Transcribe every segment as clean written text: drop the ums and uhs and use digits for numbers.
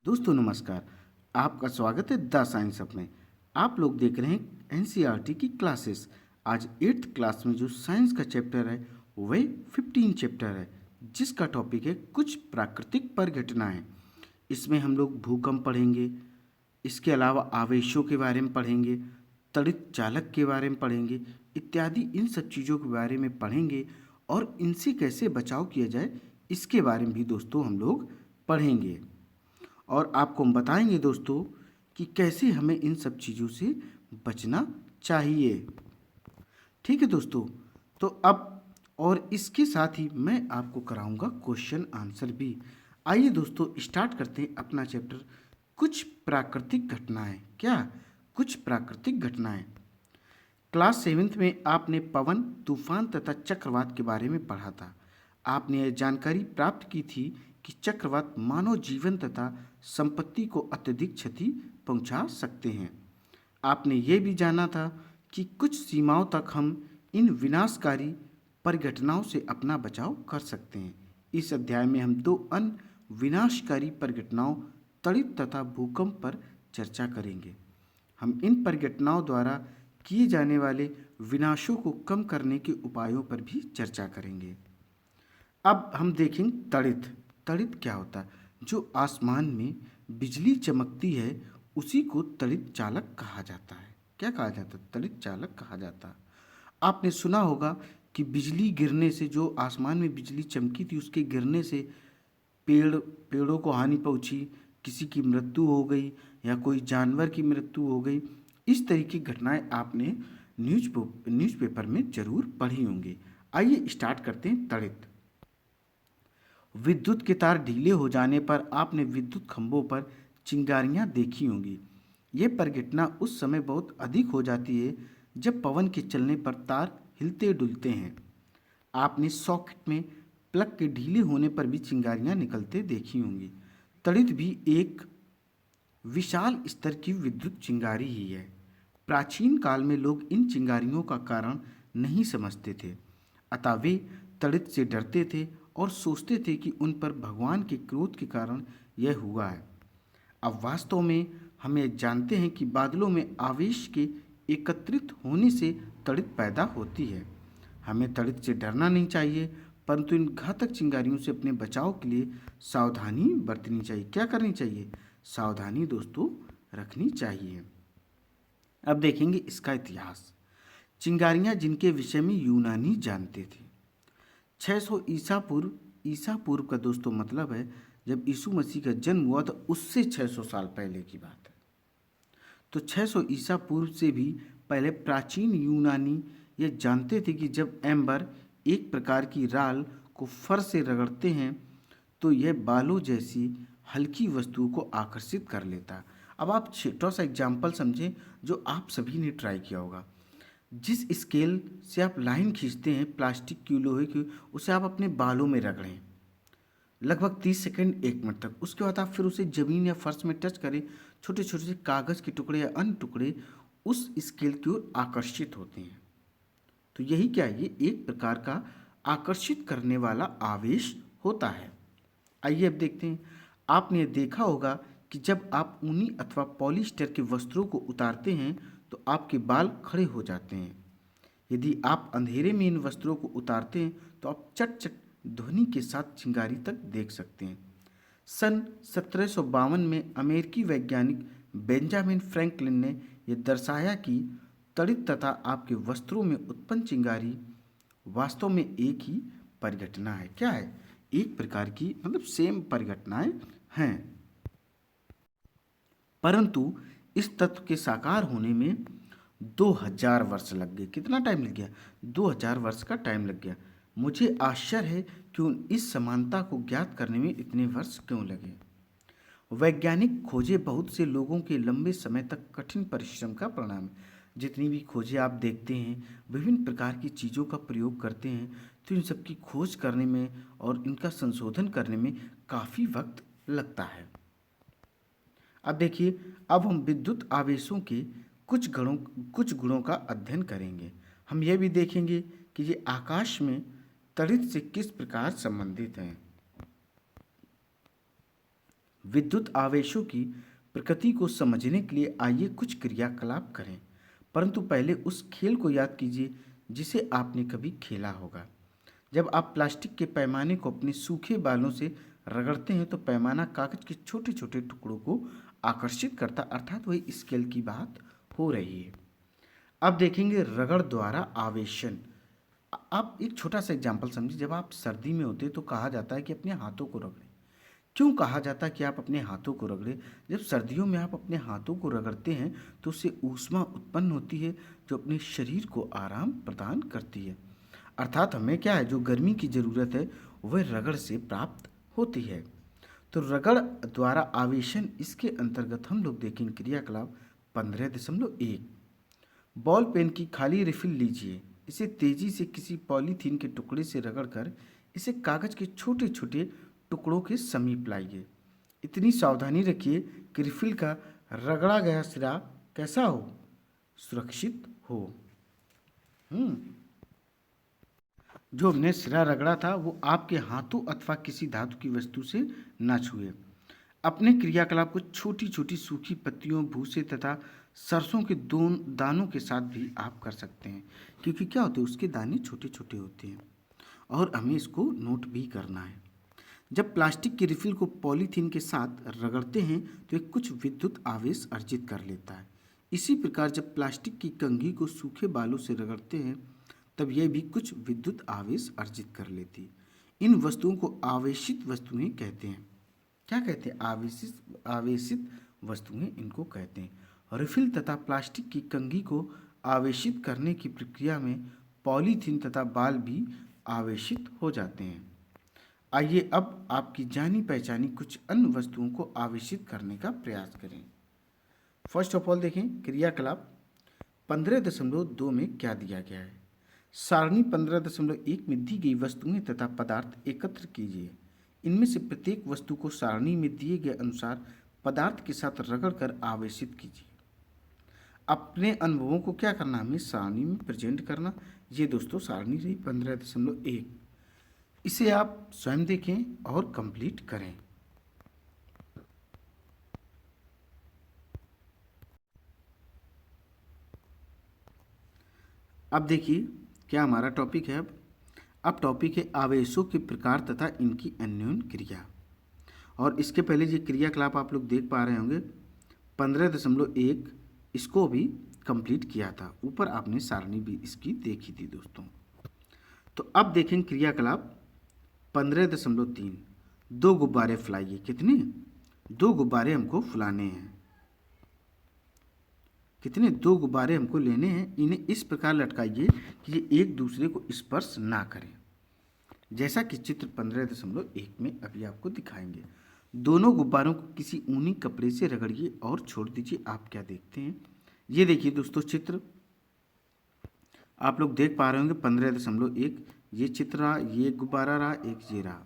दोस्तों नमस्कार। आपका स्वागत है द साइंस अप में। आप लोग देख रहे हैं एनसीईआरटी की क्लासेस। आज 8th क्लास में जो साइंस का चैप्टर है वह 15 चैप्टर है, जिसका टॉपिक है कुछ प्राकृतिक परिघटनाएं। इसमें हम लोग भूकंप पढ़ेंगे, इसके अलावा आवेशों के बारे में पढ़ेंगे, तड़ित चालक के बारे में पढ़ेंगे, इत्यादि इन सब चीज़ों के बारे में पढ़ेंगे और इनसे कैसे बचाव किया जाए इसके बारे में भी दोस्तों हम लोग पढ़ेंगे। और आपको हम बताएंगे दोस्तों कि कैसे हमें इन सब चीज़ों से बचना चाहिए। ठीक है दोस्तों, तो अब और इसके साथ ही मैं आपको कराऊंगा क्वेश्चन आंसर भी। आइए दोस्तों स्टार्ट करते हैं अपना चैप्टर कुछ प्राकृतिक घटनाएं। क्या? कुछ प्राकृतिक घटनाएं। क्लास 7th में आपने पवन, तूफान तथा चक्रवात के बारे में पढ़ा था। आपने यह जानकारी प्राप्त की थी कि चक्रवात मानव जीवन तथा संपत्ति को अत्यधिक क्षति पहुंचा सकते हैं। आपने ये भी जाना था कि कुछ सीमाओं तक हम इन विनाशकारी परिघटनाओं से अपना बचाव कर सकते हैं। इस अध्याय में हम दो अन्य विनाशकारी परिघटनाओं तड़ित तथा भूकंप पर चर्चा करेंगे। हम इन परिघटनाओं द्वारा किए जाने वाले विनाशों को कम करने के उपायों पर भी चर्चा करेंगे। अब हम देखेंगे तड़ित। तड़ित क्या होता है? जो आसमान में बिजली चमकती है उसी को तड़ित चालक कहा जाता है। क्या कहा जाता है? तड़ित चालक कहा जाता है। आपने सुना होगा कि बिजली गिरने से, जो आसमान में बिजली चमकी थी उसके गिरने से पेड़ों को हानि पहुंची, किसी की मृत्यु हो गई या कोई जानवर की मृत्यु हो गई। इस तरह की घटनाएं आपने न्यूज़पेपर में जरूर पढ़ी होंगी। आइए स्टार्ट करते हैं तड़ित। विद्युत के तार ढीले हो जाने पर आपने विद्युत खंभों पर चिंगारियां देखी होंगी। ये परिघटना उस समय बहुत अधिक हो जाती है जब पवन के चलने पर तार हिलते डुलते हैं। आपने सॉकेट में प्लग के ढीले होने पर भी चिंगारियां निकलते देखी होंगी। तड़ित भी एक विशाल स्तर की विद्युत चिंगारी ही है। प्राचीन काल में लोग इन चिंगारियों का कारण नहीं समझते थे, अतः वे तड़ित से डरते थे और सोचते थे कि उन पर भगवान के क्रोध के कारण यह हुआ है। अब वास्तव में हम ये जानते हैं कि बादलों में आवेश के एकत्रित होने से तड़ित पैदा होती है। हमें तड़ित से डरना नहीं चाहिए, परंतु इन घातक चिंगारियों से अपने बचाव के लिए सावधानी बरतनी चाहिए। क्या करनी चाहिए? सावधानी दोस्तों रखनी चाहिए। अब देखेंगे इसका इतिहास। चिंगारियां जिनके विषय में यूनानी जानते थे। 600 ईसा पूर्व का दोस्तों मतलब है जब यीशु मसीह का जन्म हुआ था, उससे 600 साल पहले की बात है। तो 600 ईसा पूर्व से भी पहले प्राचीन यूनानी ये जानते थे कि जब एम्बर एक प्रकार की राल को फर से रगड़ते हैं तो यह बालों जैसी हल्की वस्तुओं को आकर्षित कर लेता है। अब आप छोटा सा एग्जाम्पल समझें जो आप सभी ने ट्राई किया होगा। जिस स्केल से आप लाइन खींचते हैं प्लास्टिक की, लोहे की, उसे आप अपने बालों में रगड़ें लगभग 30 सेकंड 1 मिनट तक। उसके बाद आप फिर उसे ज़मीन या फर्श में टच करें। छोटे छोटे से कागज़ के टुकड़े या अन्य टुकड़े उस स्केल की ओर आकर्षित होते हैं। तो यही क्या है? ये एक प्रकार का आकर्षित करने वाला आवेश होता है। आइए अब देखते हैं। आपने ये देखा होगा कि जब आप ऊनी अथवा पॉलिस्टर के वस्त्रों को उतारते हैं तो आपके बाल खड़े हो जाते हैं। यदि आप अंधेरे में इन वस्त्रों को उतारते हैं तो आप चट चट ध्वनि के साथ चिंगारी तक देख सकते हैं। सन 1752 में अमेरिकी वैज्ञानिक बेंजामिन फ्रैंकलिन ने यह दर्शाया कि तड़ित तथा आपके वस्त्रों में उत्पन्न चिंगारी वास्तव में एक ही परिघटना है। क्या है? एक प्रकार की, मतलब सेम परिघटनाएं हैं, परंतु इस तत्व के साकार होने में 2000 वर्ष लग गए। कितना टाइम लग गया? 2000 वर्ष का टाइम लग गया। मुझे आश्चर्य है कि इस समानता को ज्ञात करने में इतने वर्ष क्यों लगे। वैज्ञानिक खोजें बहुत से लोगों के लंबे समय तक कठिन परिश्रम का परिणाम है। जितनी भी खोजें आप देखते हैं, विभिन्न प्रकार की चीज़ों का प्रयोग करते हैं, तो इन सब की खोज करने में और इनका संशोधन करने में काफ़ी वक्त लगता है। अब देखिए, अब हम विद्युत आवेशों के कुछ गुणों का अध्ययन करेंगे। हम यह भी देखेंगे कि ये आकाश में तड़ित से किस प्रकार संबंधित हैं। विद्युत आवेशों की प्रकृति को समझने के लिए आइए कुछ क्रियाकलाप करें, परंतु पहले उस खेल को याद कीजिए जिसे आपने कभी खेला होगा। जब आप प्लास्टिक के पैमाने को अपने सूखे बालों से रगड़ते हैं तो पैमाना कागज के छोटे छोटे टुकड़ों को आकर्षित करता, अर्थात वही स्केल की बात हो रही है। अब देखेंगे रगड़ द्वारा आवेशन। आप एक छोटा सा एग्जाम्पल समझिए। जब आप सर्दी में होते तो कहा जाता है कि अपने हाथों को रगड़ें। क्यों कहा जाता है कि आप अपने हाथों को रगड़ें? जब सर्दियों में आप अपने हाथों को रगड़ते हैं तो उससे ऊष्मा उत्पन्न होती है जो अपने शरीर को आराम प्रदान करती है। अर्थात हमें क्या है, जो गर्मी की ज़रूरत है वह रगड़ से प्राप्त होती है। तो रगड़ द्वारा आवेशन, इसके अंतर्गत हम लोग देखेंगे क्रियाकलाप 15.1। बॉल पेन की खाली रिफिल लीजिए, इसे तेजी से किसी पॉलीथीन के टुकड़े से रगड़कर इसे कागज के छोटे छोटे टुकड़ों के समीप लाइए। इतनी सावधानी रखिए कि रिफिल का रगड़ा गया सिरा कैसा हो, सुरक्षित हो। जो हमने सिरा रगड़ा था वो आपके हाथों अथवा किसी धातु की वस्तु से ना छुए। अपने क्रियाकलाप को छोटी छोटी सूखी पत्तियों, भूसे तथा सरसों के दानों के साथ भी आप कर सकते हैं, क्योंकि क्या होते हैं, उसके दाने छोटे छोटे होते हैं और हमें इसको नोट भी करना है। जब प्लास्टिक की रिफिल को पॉलीथीन के साथ रगड़ते हैं तो एक कुछ विद्युत आवेश अर्जित कर लेता है। इसी प्रकार जब प्लास्टिक की कंघी को सूखे बालों से रगड़ते हैं तब यह भी कुछ विद्युत आवेश अर्जित कर लेती है। इन वस्तुओं को आवेशित वस्तुएं कहते हैं। क्या कहते हैं? आवेशित वस्तुएं इनको कहते हैं। रिफिल तथा प्लास्टिक की कंघी को आवेशित करने की प्रक्रिया में पॉलीथीन तथा बाल भी आवेशित हो जाते हैं। आइए अब आपकी जानी पहचानी कुछ अन्य वस्तुओं को आवेशित करने का प्रयास करें। फर्स्ट ऑफ ऑल देखें क्रियाकलाप 15.2 में क्या दिया गया है। सारणी 15.1 में दी गई वस्तुएं तथा पदार्थ एकत्र कीजिए। इनमें से प्रत्येक वस्तु को सारणी में दिए गए अनुसार पदार्थ के साथ रगड़कर आवेशित कीजिए। अपने अनुभवों को क्या करना, हमें सारणी में प्रेजेंट करना। ये दोस्तों सारणी रही 15.1। इसे आप स्वयं देखें और कंप्लीट करें। अब देखिए क्या हमारा टॉपिक है। अब टॉपिक है आवेशों के प्रकार तथा इनकी अन्योन क्रिया। और इसके पहले ये क्रियाकलाप आप लोग देख पा रहे होंगे 15.1, इसको भी कंप्लीट किया था। ऊपर आपने सारणी भी इसकी देखी थी दोस्तों। तो अब देखें क्रियाकलाप 15.3। 2 गुब्बारे फुलाइए। कितने? 2 गुब्बारे हमको फुलाने हैं। कितने? 2 गुब्बारे हमको लेने हैं। इन्हें इस प्रकार लटकाइए कि ये एक दूसरे को स्पर्श ना करें, जैसा कि चित्र 15.1 में अभी आपको दिखाएंगे। दोनों गुब्बारों को किसी ऊनी कपड़े से रगड़िए और छोड़ दीजिए। आप क्या देखते हैं, ये देखिए दोस्तों चित्र आप लोग देख पा रहे होंगे 15.1। ये चित्र रहा, ये गुब्बारा रहा, एक ये रहा।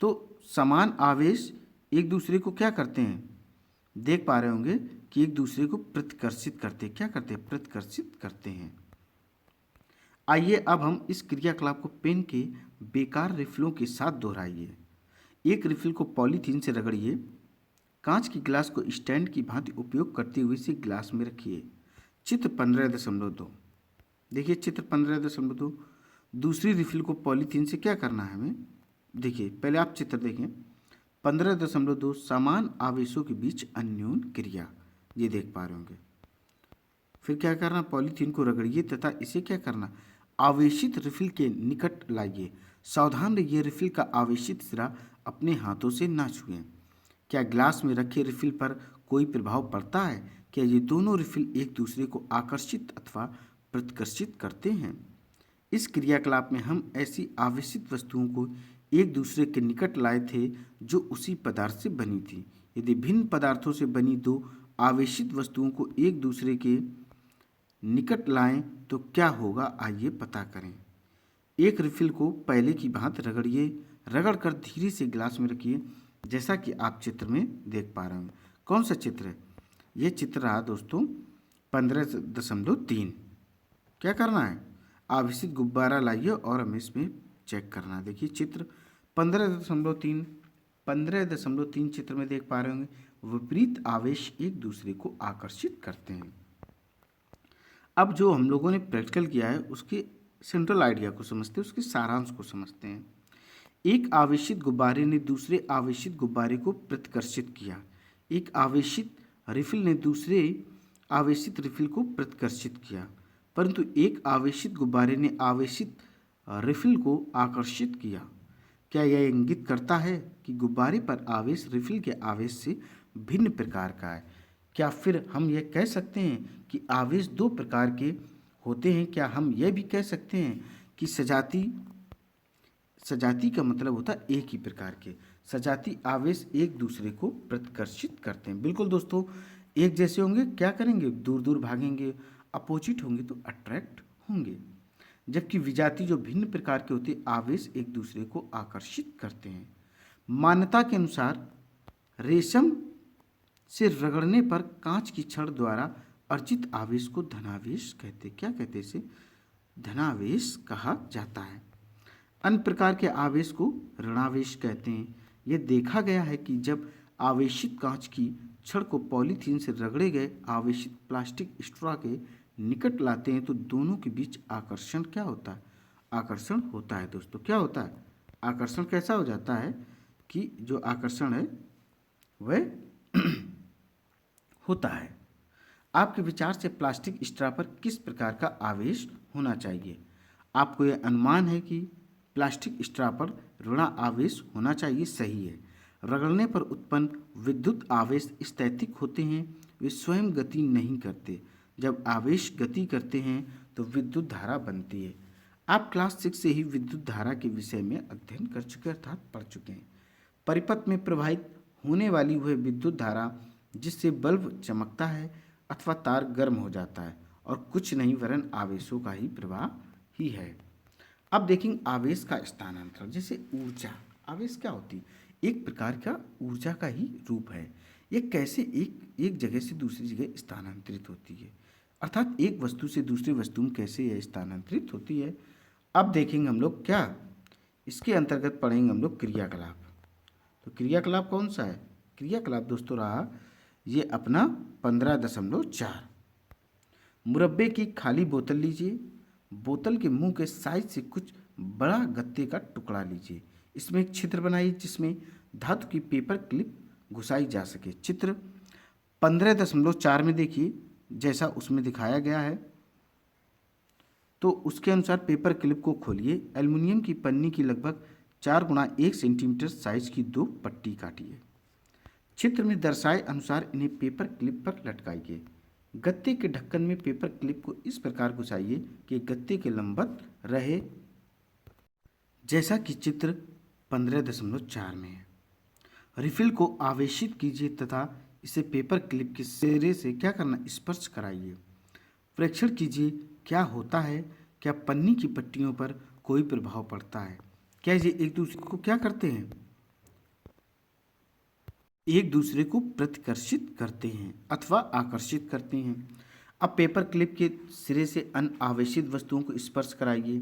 तो समान आवेश एक दूसरे को क्या करते हैं, देख पा रहे होंगे कि एक दूसरे को प्रतिकर्षित करते हैं। क्या करते हैं? प्रतिकर्षित करते हैं। आइए अब हम इस क्रियाकलाप को पेन के बेकार रिफिलों के साथ दोहराइए। एक रिफिल को पॉलीथीन से रगड़िए। कांच की गिलास को स्टैंड की भांति उपयोग करते हुए इसे गिलास में रखिए। चित्र 15.2। देखिए चित्र 15.2। दूसरी रिफिल को पॉलीथीन से क्या करना है हमें, देखिए पहले आप चित्र देखें। 15.2 समान आवेशों के बीच अन्योन क्रिया, ये देख पा रहे होंगे। फिर क्या करना, पॉलीथीन को रगड़िए तथा इसे क्या करना, आवेशित रिफिल के निकट लाइए। सावधान रहिए रिफिल का आवेशित सिरा अपने हाथों से ना छुएं। क्या ग्लास में रखे रिफिल पर कोई प्रभाव पड़ता है? क्या ये दोनों रिफिल एक दूसरे को आकर्षित अथवा प्रतिकर्षित करते हैं? इस क्रियाकलाप में हम ऐसी आवेशित वस्तुओं को एक दूसरे के निकट लाए थे जो उसी पदार्थ से बनी थी। यदि भिन्न पदार्थों से बनी दो आवेशित वस्तुओं को एक दूसरे के निकट लाएं तो क्या होगा, आइए पता करें। एक रिफिल को पहले की भांति रगड़िए। रगड़कर धीरे से गिलास में रखिए, जैसा कि आप चित्र में देख पा रहे हैं। कौन सा चित्र है? ये चित्र रहा दोस्तों 15.3। क्या करना है, आवेशित गुब्बारा लाइए और हमें इसमें चेक करना है। देखिए चित्र 15.3। 15.3 चित्र में देख पा रहे होंगे, विपरीत आवेश एक दूसरे को आकर्षित करते हैं। अब जो हम लोगों ने प्रैक्टिकल किया है उसके सेंट्रल आइडिया को समझते हैं, उसके सारांश को समझते हैं। एक आवेशित गुब्बारे ने दूसरे आवेशित गुब्बारे को प्रतिकर्षित किया। एक आवेशित रिफिल ने दूसरे आवेशित रिफिल को प्रतिकर्षित किया, परंतु एक आवेशित गुब्बारे ने आवेशित रिफिल को आकर्षित किया। क्या यह इंगित करता है कि गुब्बारे पर आवेश रिफिल के आवेश से भिन्न प्रकार का है? क्या फिर हम यह कह सकते हैं कि आवेश दो प्रकार के होते हैं? क्या हम यह भी कह सकते हैं कि सजाती का मतलब होता है एक ही प्रकार के, सजाती आवेश एक दूसरे को प्रतिकर्षित करते हैं? बिल्कुल दोस्तों, एक जैसे होंगे क्या करेंगे, दूर दूर भागेंगे, अपोजिट होंगे तो अट्रैक्ट होंगे। जबकि विजाती जो भिन्न प्रकार के होते हैं, आवेश एक दूसरे को आकर्षित करते हैं। मान्यता के अनुसार रेशम से रगड़ने पर कांच की छड़ द्वारा अर्जित आवेश को धनावेश कहते, क्या कहते इसे, धनावेश कहा जाता है। अन्य प्रकार के आवेश को ऋणावेश कहते हैं। यह देखा गया है कि जब आवेशित कांच की छड़ को पॉलीथीन से रगड़े गए आवेशित प्लास्टिक स्ट्रॉ के निकट लाते हैं तो दोनों के बीच आकर्षण क्या होता है, आकर्षण होता है। दोस्तों क्या होता है, आकर्षण कैसा हो जाता है कि जो आकर्षण है वह होता है। आपके विचार से प्लास्टिक स्ट्रॉ पर किस प्रकार का आवेश होना चाहिए? आपको यह अनुमान है कि प्लास्टिक स्ट्रॉ पर ऋण आवेश होना चाहिए, सही है। रगड़ने पर उत्पन्न विद्युत आवेश स्थैतिक होते हैं, वे स्वयं गति नहीं करते। जब आवेश गति करते हैं तो विद्युत धारा बनती है। आप क्लास 6 से ही विद्युत धारा के विषय में अध्ययन कर चुके अर्थात पढ़ चुके हैं। परिपथ में प्रवाहित होने वाली वह विद्युत धारा जिससे बल्ब चमकता है अथवा तार गर्म हो जाता है और कुछ नहीं वरन आवेशों का ही प्रवाह ही है। अब देखेंगे आवेश का स्थानांतरण। जैसे ऊर्जा, आवेश क्या होती है, एक प्रकार का ऊर्जा का ही रूप है। यह कैसे एक जगह से दूसरी जगह स्थानांतरित होती है, अर्थात एक वस्तु से दूसरी वस्तु में कैसे यह स्थानांतरित होती है। अब देखेंगे हम लोग क्या, इसके अंतर्गत पढ़ेंगे हम लोग क्रियाकलाप। तो क्रियाकलाप कौन सा है, क्रियाकलाप दोस्तों रहा ये अपना 15.4। मुरब्बे की खाली बोतल लीजिए, बोतल के मुंह के साइज से कुछ बड़ा गत्ते का टुकड़ा लीजिए, इसमें एक छिद्र बनाइए जिसमें धातु की पेपर क्लिप घुसाई जा सके। चित्र 15.4 में देखिए जैसा उसमें दिखाया गया है, तो उसके अनुसार पेपर क्लिप को खोलिए। एल्युमिनियम की पन्नी की लगभग 4x1 सेंटीमीटर साइज की 2 पट्टी काटिए। चित्र में दर्शाए अनुसार इन्हें पेपर क्लिप पर लटकाइए। गत्ते के ढक्कन में पेपर क्लिप को इस प्रकार घुसाइए कि गत्ते के लंबवत रहे, जैसा कि चित्र 15.4 में है। रिफिल को आवेशित कीजिए तथा इसे पेपर क्लिप के सिरे से क्या करना, स्पर्श कराइए। परीक्षण कीजिए क्या होता है, क्या पन्नी की पट्टियों पर कोई प्रभाव पड़ता है, क्या ये एक दूसरे को क्या करते हैं, एक दूसरे को प्रतिकर्षित करते हैं अथवा आकर्षित करते हैं। अब पेपर क्लिप के सिरे से अनावेशित वस्तुओं को स्पर्श कराइए।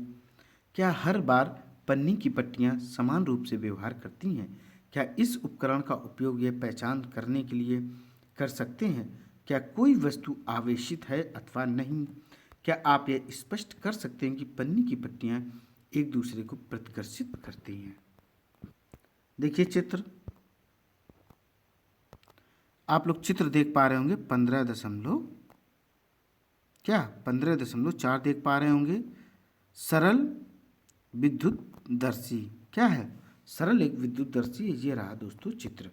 क्या हर बार पन्नी की पट्टियां समान रूप से व्यवहार करती हैं? क्या इस उपकरण का उपयोग यह पहचान करने के लिए कर सकते हैं क्या कोई वस्तु आवेशित है अथवा नहीं? क्या आप यह स्पष्ट कर सकते हैं कि पन्नी की पट्टियां एक दूसरे को प्रतिकर्षित करती हैं? देखिए चित्र, आप लोग चित्र देख पा रहे होंगे 15.4 देख पा रहे होंगे। सरल विद्युत दर्शी क्या है, सरल एक विद्युत दर्शी, ये रहा दोस्तों चित्र।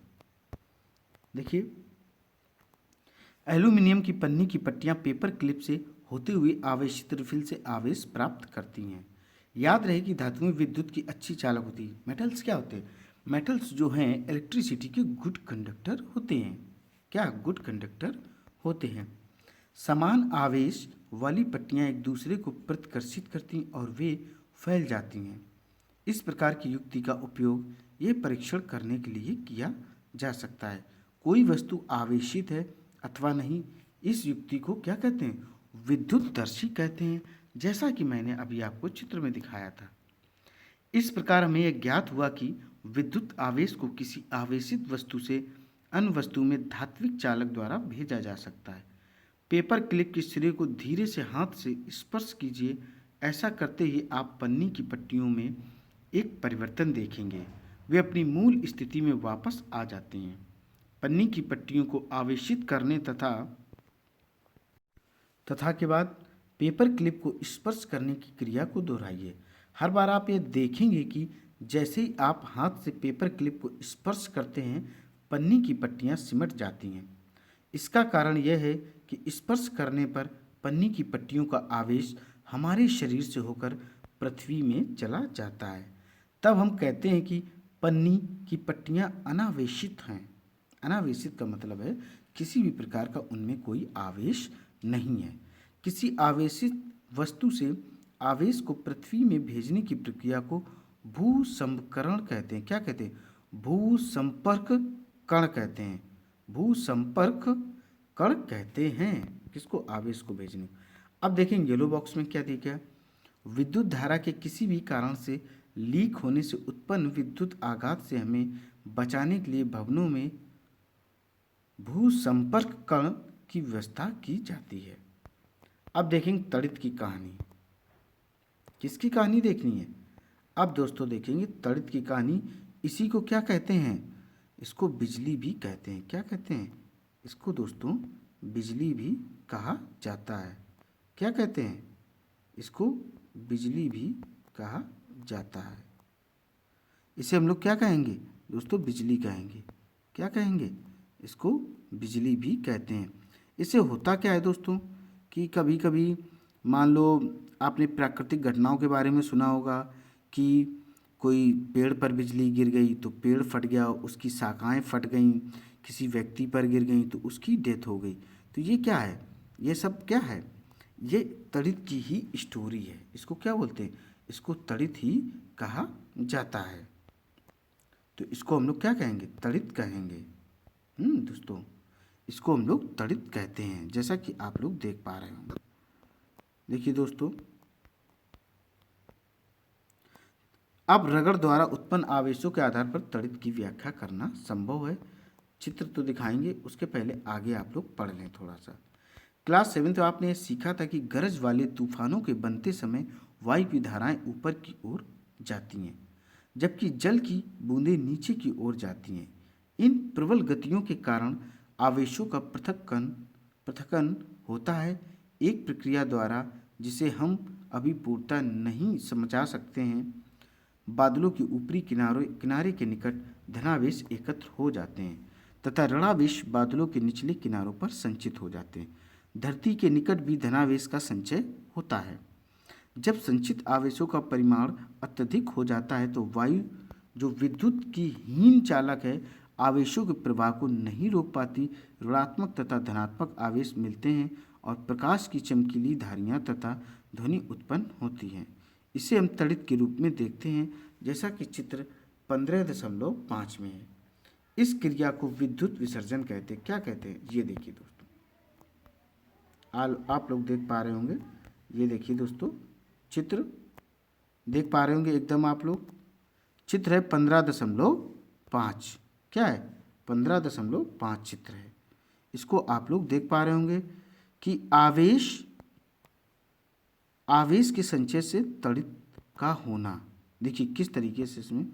देखिए एल्यूमिनियम की पन्नी की पट्टियां पेपर क्लिप से होते हुए आवेशित रिफिल से आवेश प्राप्त करती हैं। याद रहे कि धातुएं विद्युत की अच्छी चालक होती है। मेटल्स क्या होते हैं, मेटल्स जो हैं इलेक्ट्रिसिटी के गुड कंडक्टर होते हैं। क्या गुड कंडक्टर होते हैं। समान आवेश वाली पट्टियां एक दूसरे को प्रतिकर्षित करती और वे फैल जाती हैं। इस प्रकार की युक्ति का उपयोग ये परीक्षण करने के लिए किया जा सकता है कोई वस्तु आवेशित है अथवा नहीं। इस युक्ति को क्या कहते हैं, विद्युत दर्शी कहते हैं, जैसा कि मैंने अभी आपको चित्र में दिखाया था। इस प्रकार हमें यह ज्ञात हुआ कि विद्युत आवेश को किसी आवेशित वस्तु से अन्य वस्तु में धात्विक चालक द्वारा भेजा जा सकता है। पेपर क्लिप के सिरे को धीरे से हाथ से स्पर्श कीजिए। ऐसा करते ही आप पन्नी की पट्टियों में एक परिवर्तन देखेंगे। वे अपनी मूल स्थिति में वापस आ जाते हैं। पन्नी की पट्टियों को आवेशित करने तथा के बाद पेपर क्लिप को स्पर्श करने की क्रिया को दोहराइए। हर बार आप ये देखेंगे कि जैसे ही आप हाथ से पेपर क्लिप को स्पर्श करते हैं, पन्नी की पट्टियाँ सिमट जाती हैं। इसका कारण यह है कि स्पर्श करने पर पन्नी की पट्टियों का आवेश हमारे शरीर से होकर पृथ्वी में चला जाता है। तब हम कहते हैं कि पन्नी की पट्टियाँ अनावेशित हैं। अनावेशित का मतलब है किसी भी प्रकार का उनमें कोई आवेश नहीं है। किसी आवेशित वस्तु से आवेश को पृथ्वी में भेजने की प्रक्रिया को भूसंपर्कण कहते हैं। क्या कहते हैं? भूसंपर्क कण कहते हैं। भूसंपर्क कण कहते हैं किसको? आवेश को भेजने। अब देखेंगे येलो बॉक्स में क्या दिया? विद्युत धारा के किसी भी कारण से लीक होने से उत्पन्न विद्युत आघात से हमें बचाने के लिए भवनों में भूसंपर्क कण की व्यवस्था की जाती है। अब देखेंगे तड़ित की कहानी। किसकी कहानी देखनी है? अब दोस्तों देखेंगे तड़ित की कहानी। इसी को क्या कहते हैं? इसको बिजली भी कहते हैं। क्या कहते हैं? इसको दोस्तों बिजली भी कहा जाता है। क्या कहते हैं? इसको बिजली भी कहा जाता है। इसे हम लोग क्या कहेंगे दोस्तों? बिजली कहेंगे। क्या कहेंगे? इसको बिजली भी कहते हैं। इससे होता क्या है दोस्तों कि कभी कभी मान लो आपने प्राकृतिक घटनाओं के बारे में सुना होगा कि कोई पेड़ पर बिजली गिर गई तो पेड़ फट गया, उसकी शाखाएं फट गईं, किसी व्यक्ति पर गिर गई तो उसकी डेथ हो गई। तो ये क्या है? ये सब क्या है? ये तड़ित की ही स्टोरी है। इसको क्या बोलते हैं? इसको तड़ित ही कहा जाता है। तो इसको हम लोग क्या कहेंगे? तड़ित कहेंगे। दोस्तों इसको हम लोग तड़ित कहते हैं, जैसा कि आप लोग देख पा रहे होंगे। देखिए दोस्तों, अब रगड़ द्वारा उत्पन्न आवेशों के आधार पर तड़ित की व्याख्या करना संभव है। चित्र तो दिखाएंगे, उसके पहले आगे आप लोग पढ़ लें थोड़ा सा। क्लास 7 में आपने सीखा था कि गरज वाले तूफानों के बनते समय वायु की धाराएं ऊपर की ओर जाती हैं, जबकि जल की बूंदें नीचे की ओर जाती हैं। इन प्रबल गतियों के कारण आवेशों का पृथक्कन होता है एक प्रक्रिया द्वारा जिसे हम अभी पूर्णतः नहीं समझा सकते हैं। बादलों के ऊपरी किनारे के निकट धनावेश एकत्र हो जाते हैं तथा ऋणावेश बादलों के निचले किनारों पर संचित हो जाते हैं। धरती के निकट भी धनावेश का संचय होता है। जब संचित आवेशों का परिमाण अत्यधिक हो जाता है तो वायु, जो विद्युत की हीन चालक है, आवेशों के प्रवाह को नहीं रोक पाती। ऋणात्मक तथा धनात्मक आवेश मिलते हैं और प्रकाश की चमकीली धारियाँ तथा ध्वनि उत्पन्न होती हैं। इसे हम तड़ित के रूप में देखते हैं, जैसा कि चित्र 15.5 में है। इस क्रिया को विद्युत विसर्जन कहते हैं। क्या कहते हैं? ये देखिए दोस्तों, आप लोग देख पा रहे होंगे। ये देखिए दोस्तों, चित्र देख पा रहे होंगे एकदम आप लोग। चित्र है 15.5। क्या है? 15.5 चित्र है। इसको आप लोग देख पा रहे होंगे कि आवेश के संचय से तड़ित का होना। देखिए किस तरीके से इसमें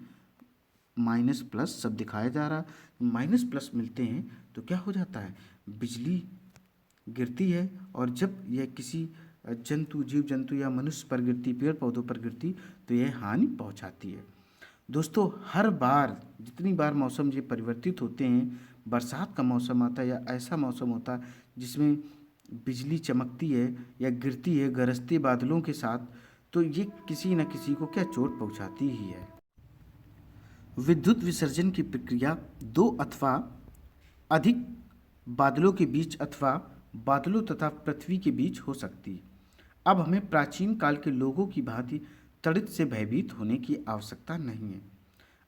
माइनस प्लस सब दिखाया जा रहा है। माइनस प्लस मिलते हैं तो क्या हो जाता है? बिजली गिरती है, और जब यह किसी जीव जंतु या मनुष्य पर गिरती, पेड़ पौधों पर गिरती, तो यह हानि पहुंचाती है। दोस्तों हर बार जितनी बार मौसम ये परिवर्तित होते हैं, बरसात का मौसम आता है या ऐसा मौसम होता है जिसमें बिजली चमकती है या गिरती है गरजते बादलों के साथ, तो ये किसी न किसी को क्या चोट पहुंचाती ही है। विद्युत विसर्जन की प्रक्रिया दो अथवा अधिक बादलों के बीच अथवा बादलों तथा पृथ्वी के बीच हो सकती है। अब हमें प्राचीन काल के लोगों की भांति तड़ित से भयभीत होने की आवश्यकता नहीं है।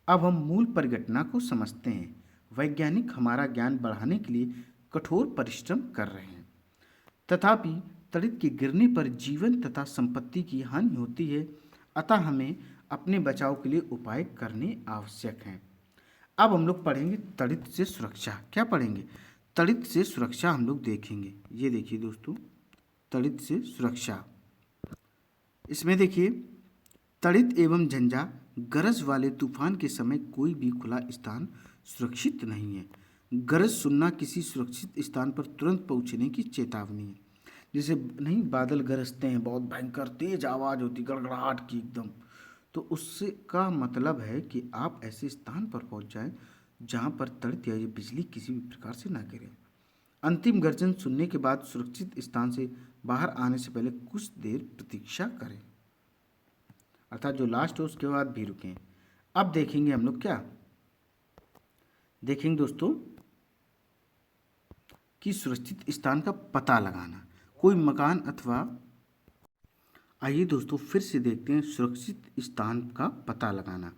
अब हम मूल परिघटना को समझते हैं। वैज्ञानिक हमारा ज्ञान बढ़ाने के लिए कठोर परिश्रम कर रहे हैं, तथापि तड़ित के गिरने पर जीवन तथा संपत्ति की हानि होती है। अतः हमें अपने बचाव के लिए उपाय करने आवश्यक हैं। अब हम लोग पढ़ेंगे तड़ित से सुरक्षा। क्या पढ़ेंगे? तड़ित से सुरक्षा हम लोग देखेंगे। ये देखिए दोस्तों, तड़ित से सुरक्षा। इसमें देखिए, तड़ित एवं झंझा गरज वाले तूफान के समय कोई भी खुला स्थान सुरक्षित नहीं है। गरज सुनना किसी सुरक्षित स्थान पर तुरंत पहुंचने की चेतावनी है। जैसे नहीं, बादल गरजते हैं, बहुत भयंकर तेज आवाज़ होती, गड़गड़ाहट की एकदम, तो उससे का मतलब है कि आप ऐसे स्थान पर पहुंच जाएं जहां पर तड़ित या ये बिजली किसी भी प्रकार से ना गिरे। अंतिम गर्जन सुनने के बाद सुरक्षित स्थान से बाहर आने से पहले कुछ देर प्रतीक्षा करें, अर्थात जो लास्ट हो उसके बाद भी रुकें। अब देखेंगे हम लोग, क्या देखेंगे दोस्तों, कि सुरक्षित स्थान का पता लगाना। कोई मकान अथवा, आइए दोस्तों फिर से देखते हैं सुरक्षित स्थान का पता लगाना।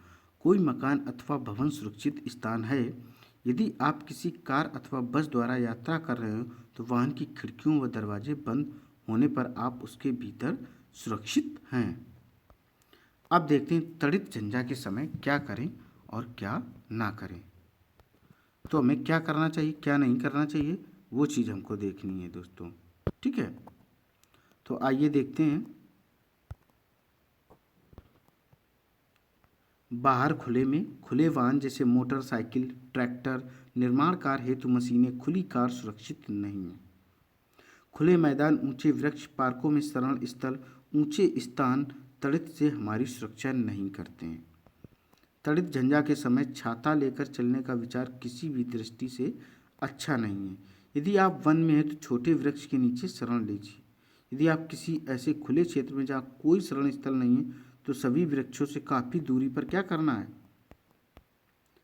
कोई मकान अथवा भवन सुरक्षित स्थान है। यदि आप किसी कार अथवा बस द्वारा यात्रा कर रहे हो तो वाहन की खिड़कियों व दरवाजे बंद होने पर आप उसके भीतर सुरक्षित हैं। अब देखते हैं तड़ित झंझा के समय क्या करें और क्या ना करें। तो हमें क्या करना चाहिए, क्या नहीं करना चाहिए, वो चीज़ हमको देखनी है दोस्तों। ठीक है, तो आइए देखते हैं। बाहर खुले में खुले वाहन जैसे मोटरसाइकिल, ट्रैक्टर, निर्माण कार्य हेतु मशीनें, खुली कार सुरक्षित नहीं है। खुले मैदान, ऊंचे वृक्ष, पार्कों में शरण स्थल, ऊंचे स्थान तड़ित से हमारी सुरक्षा नहीं करते हैं। तड़ित झंझा के समय छाता लेकर चलने का विचार किसी भी दृष्टि से अच्छा नहीं है। यदि आप वन में हैं तो छोटे वृक्ष के नीचे शरण लीजिए। यदि आप किसी ऐसे खुले क्षेत्र में जहाँ कोई शरण स्थल नहीं है तो सभी वृक्षों से काफ़ी दूरी पर क्या करना है,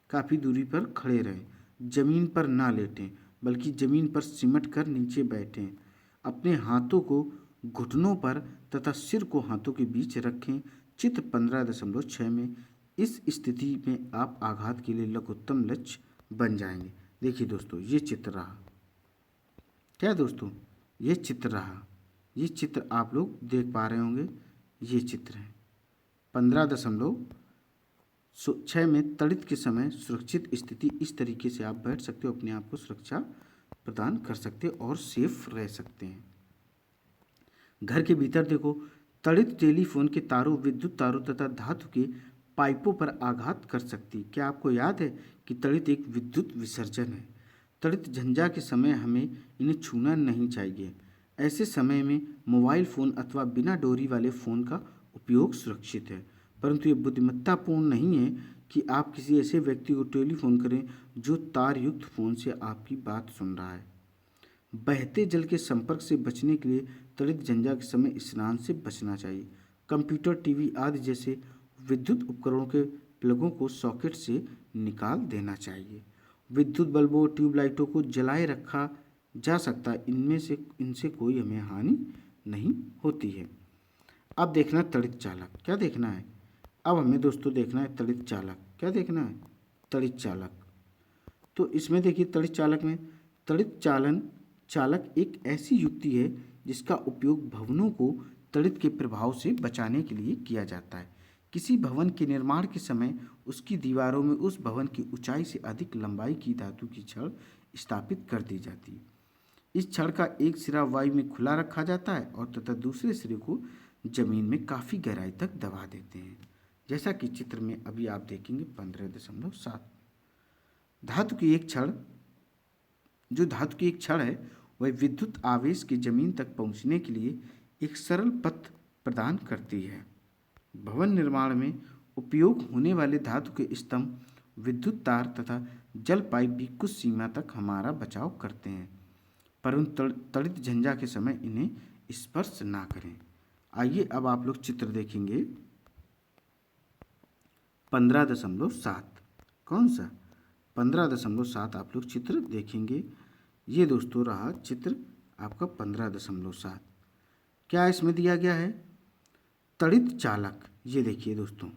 काफ़ी दूरी पर खड़े रहें। जमीन पर ना लेटें बल्कि जमीन पर सिमट कर नीचे बैठें। अपने हाथों को घुटनों पर तथा सिर को हाथों के बीच रखें। चित्र 15.6 में इस स्थिति में आप आघात के लिए लघुत्तम लक्ष्य बन जाएंगे। देखिए दोस्तों, ये चित्र रहा, क्या दोस्तों, ये चित्र रहा, ये चित्र आप लोग देख पा रहे होंगे। ये चित्र है 15.6 में तड़ित के समय सुरक्षित स्थिति इस तरीके से आप बैठ सकते हो, अपने आप को सुरक्षा प्रदान कर सकते हो और सेफ रह सकते हैं। घर के भीतर देखो, तड़ित टेलीफोन के तारों, विद्युत तारों तथा धातु के पाइपों पर आघात कर सकती। क्या आपको याद है कि तड़ित एक विद्युत विसर्जन है? तड़ित झंझा के समय हमें इन्हें छूना नहीं चाहिए। ऐसे समय में मोबाइल फ़ोन अथवा बिना डोरी वाले फ़ोन का उपयोग सुरक्षित है, परंतु ये बुद्धिमत्तापूर्ण नहीं है कि आप किसी ऐसे व्यक्ति को टेलीफोन करें जो तार युक्त फ़ोन से आपकी बात सुन रहा है। बहते जल के संपर्क से बचने के लिए तड़ित झंझा के समय स्नान से बचना चाहिए। कंप्यूटर, टीवी आदि जैसे विद्युत उपकरणों के प्लगों को सॉकेट से निकाल देना चाहिए। विद्युत बल्बों, ट्यूबलाइटों को जलाए रखा जा सकता है, इनसे कोई हमें हानि नहीं होती है। अब देखना तड़ित चालक, क्या देखना है? अब हमें दोस्तों देखना है तड़ित चालक। क्या देखना है? तड़ित चालक। तो इसमें देखिए, तड़ित चालक में तड़ित चालक एक ऐसी युक्ति है जिसका उपयोग भवनों को तड़ित के प्रभाव से बचाने के लिए किया जाता है। किसी भवन के निर्माण के समय उसकी दीवारों में उस भवन की ऊंचाई से अधिक लंबाई की धातु की छड़ स्थापित कर दी जाती है। इस छड़ का एक सिरा वायु में खुला रखा जाता है और तथा दूसरे सिरे को जमीन में काफ़ी गहराई तक दबा देते हैं, जैसा कि चित्र में अभी आप देखेंगे 15.7। धातु की एक छड़ है वह विद्युत आवेश के जमीन तक पहुंचने के लिए एक सरल पथ प्रदान करती है। भवन निर्माण में उपयोग होने वाले धातु के स्तंभ, विद्युत तार तथा जल पाइप भी कुछ सीमा तक हमारा बचाव करते हैं, परंतु तड़ित झंझा के समय इन्हें स्पर्श ना करें। आइए अब आप लोग चित्र देखेंगे 15.7। कौन सा? 15.7 आप लोग चित्र देखेंगे। ये दोस्तों रहा चित्र आपका 15.7। क्या इसमें दिया गया है? तड़ित चालक। ये देखिए दोस्तों,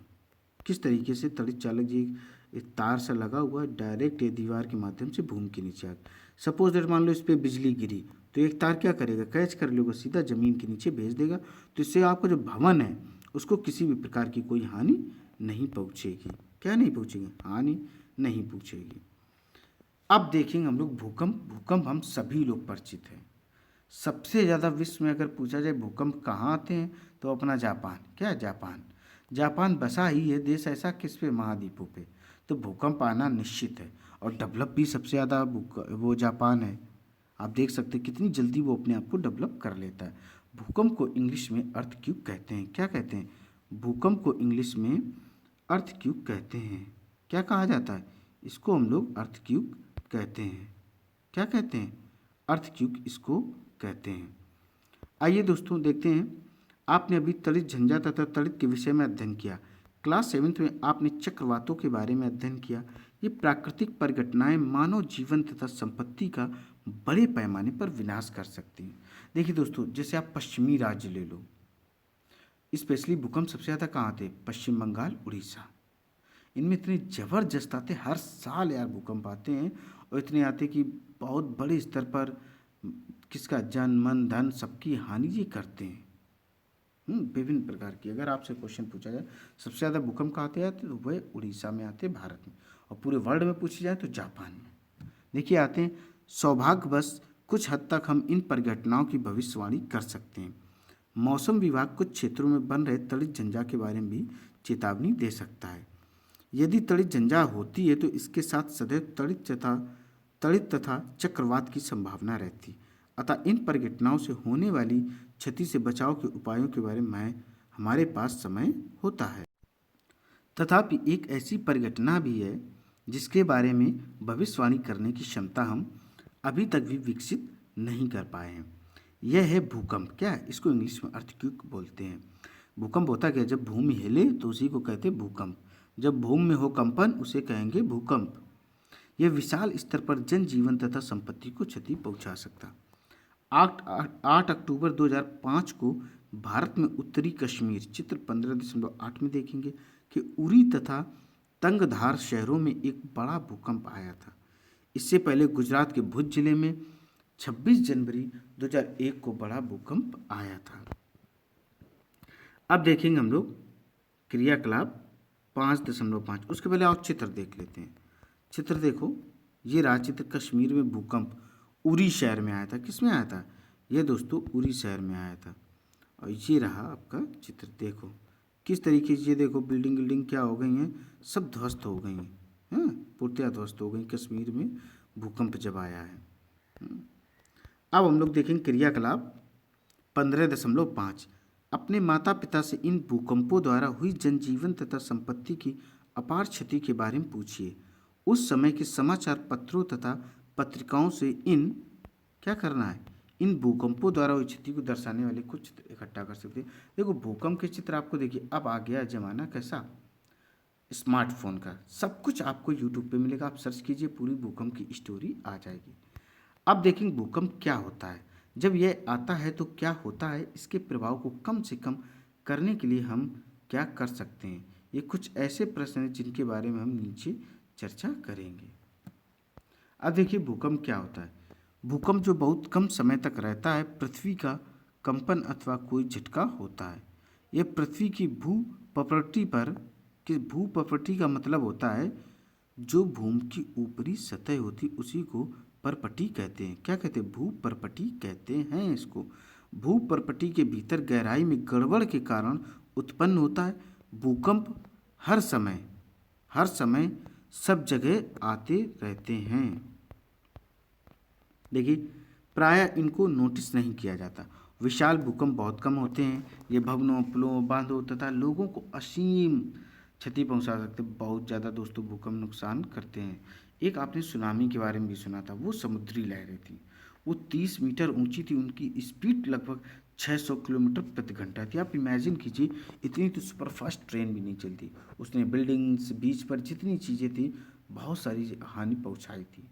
किस तरीके से तड़ित चालक जी एक तार सा लगा हुआ है, डायरेक्ट ये दीवार के माध्यम से भूमि के नीचे आ। सपोज दैट मान लो इस पर बिजली गिरी तो एक तार क्या करेगा, कैच कर लेगा, सीधा ज़मीन के नीचे भेज देगा। तो इससे आपका जो भवन है उसको किसी भी प्रकार की कोई हानि नहीं पहुँचेगी। क्या नहीं पहुँचेगी? हानि नहीं पहुँचेगी। अब देखेंगे हम लोग भूकंप। भूकंप हम सभी लोग परिचित हैं। सबसे ज़्यादा विश्व में अगर पूछा जाए भूकंप कहाँ आते हैं तो अपना जापान। क्या? जापान। जापान बसा ही है देश ऐसा किस पे? महाद्वीपों पे। तो भूकंप आना निश्चित है। और डेवलप भी सबसे ज़्यादा वो जापान है। आप देख सकते हैं कितनी जल्दी वो अपने आप को डेवलप कर लेता है। भूकंप को इंग्लिश में अर्थक्वेक कहते हैं। क्या कहते हैं? भूकंप को इंग्लिश में अर्थक्वेक कहते हैं। क्या कहा जाता है? इसको हम लोग अर्थक्वेक कहते हैं। क्या कहते हैं? अर्थक्वेक इसको कहते हैं। आइए दोस्तों देखते हैं। आपने अभी तड़ित झंझा तथा तड़ित के विषय में अध्ययन किया। क्लास 7th में आपने चक्रवातों के बारे में अध्ययन किया। ये प्राकृतिक परिघटनाएं मानव जीवन तथा संपत्ति का बड़े पैमाने पर विनाश कर सकती हैं। देखिए दोस्तों, जैसे आप पश्चिमी राज्य ले लो, स्पेशली भूकंप सबसे ज़्यादा कहाँ आते हैं? पश्चिम बंगाल, उड़ीसा। इनमें इतने ज़बरदस्त आते, हर साल यार भूकंप आते हैं। और इतने आते कि बहुत बड़े स्तर पर किसका जन मन धन सबकी हानि ये करते हैं। विभिन्न प्रकार की अगर आपसे क्वेश्चन पूछा जाए सबसे ज़्यादा भूकंप कहाँ आते हैं तो वह उड़ीसा में आते हैं भारत में। और पूरे वर्ल्ड में पूछी जाए तो जापान में। देखिए आते हैं। सौभाग्यवश कुछ हद तक हम इन परिघटनाओं की भविष्यवाणी कर सकते हैं। मौसम विभाग कुछ क्षेत्रों में बन रहे तड़ित झंझा के बारे में भी चेतावनी दे सकता है। यदि तड़ित झंझा होती है तो इसके साथ सदैव तड़ित तथा चक्रवात की संभावना रहती। अतः इन परिघटनाओं से होने वाली क्षति से बचाव के उपायों के बारे में हमारे पास समय होता है। तथापि एक ऐसी परिघटना भी है जिसके बारे में भविष्यवाणी करने की क्षमता हम अभी तक भी विकसित नहीं कर पाए हैं। यह है भूकंप। क्या है? इसको इंग्लिश में अर्थक्वेक बोलते हैं। भूकंप होता क्या? जब भूमि हिले तो उसी को कहते हैं भूकंप। जब भूमि में हो कंपन उसे कहेंगे भूकंप। यह विशाल स्तर पर जनजीवन तथा संपत्ति को क्षति पहुंचा सकता। 8 अक्टूबर 2005 को भारत में उत्तरी कश्मीर चित्र 15.8 में देखेंगे कि उरी तथा तंगधार शहरों में एक बड़ा भूकंप आया था। इससे पहले गुजरात के भुज जिले में 26 जनवरी 2001 को बड़ा भूकंप आया था। अब देखेंगे हम लोग क्रियाकलाप 5.5। उसके पहले और चित्र देख लेते हैं। चित्र देखो, ये रहा चित्र। कश्मीर में भूकंप उरी शहर में आया था। किस में आया था? ये दोस्तों उरी शहर में आया था। और ये रहा आपका चित्र। देखो किस तरीके से, ये देखो बिल्डिंग क्या हो गई हैं, सब ध्वस्त हो गई हैं। पूर्तियाँ ध्वस्त हो गई कश्मीर में भूकंप जब आया है। अब हम लोग देखेंगे क्रियाकलाप 15.5। अपने माता पिता से इन भूकंपों द्वारा हुई जनजीवन तथा संपत्ति की अपार क्षति के बारे में पूछिए। उस समय के समाचार पत्रों तथा पत्रिकाओं से इन क्या करना है? इन भूकंपों द्वारा हुई क्षति को दर्शाने वाले कुछ चित्र इकट्ठा कर सकते हैं। देखो भूकंप के चित्र आपको देखिए। अब आ गया जमाना कैसा? स्मार्टफोन का। सब कुछ आपको यूट्यूब पे मिलेगा। आप सर्च कीजिए, पूरी भूकंप की स्टोरी आ जाएगी। अब देखेंगे भूकंप क्या होता है, जब यह आता है तो क्या होता है, इसके प्रभाव को कम से कम करने के लिए हम क्या कर सकते हैं। ये कुछ ऐसे प्रश्न हैं जिनके बारे में हम नीचे चर्चा करेंगे। अब देखिए भूकंप क्या होता है। भूकंप जो बहुत कम समय तक रहता है, पृथ्वी का कंपन अथवा कोई झटका होता है। यह पृथ्वी की भूप्रपटी का मतलब होता है जो भूमि की ऊपरी सतह होती उसी को परपटी कहते हैं। क्या कहते हैं? भूप्रपटी कहते हैं इसको। भूप्रपटी के भीतर गहराई में गड़बड़ के कारण उत्पन्न होता है। भूकंप हर समय सब जगह आते रहते हैं। देखिए प्रायः इनको नोटिस नहीं किया जाता। विशाल भूकंप बहुत कम होते हैं। ये भवनों, पुलों, बांधों तथा लोगों को असीम क्षति पहुंचा सकते हैं। बहुत ज़्यादा दोस्तों भूकंप नुकसान करते हैं। एक आपने सुनामी के बारे में भी सुना था। वो समुद्री लहरें थी। वो 30 मीटर ऊंची थी। उनकी स्पीड लगभग 600 किलोमीटर प्रति घंटा थी। आप इमेजिन कीजिए, इतनी तो सुपरफास्ट ट्रेन भी नहीं चलती। उसने बिल्डिंग्स, बीच पर जितनी चीज़ें थी, बहुत सारी हानि पहुँचाई थी।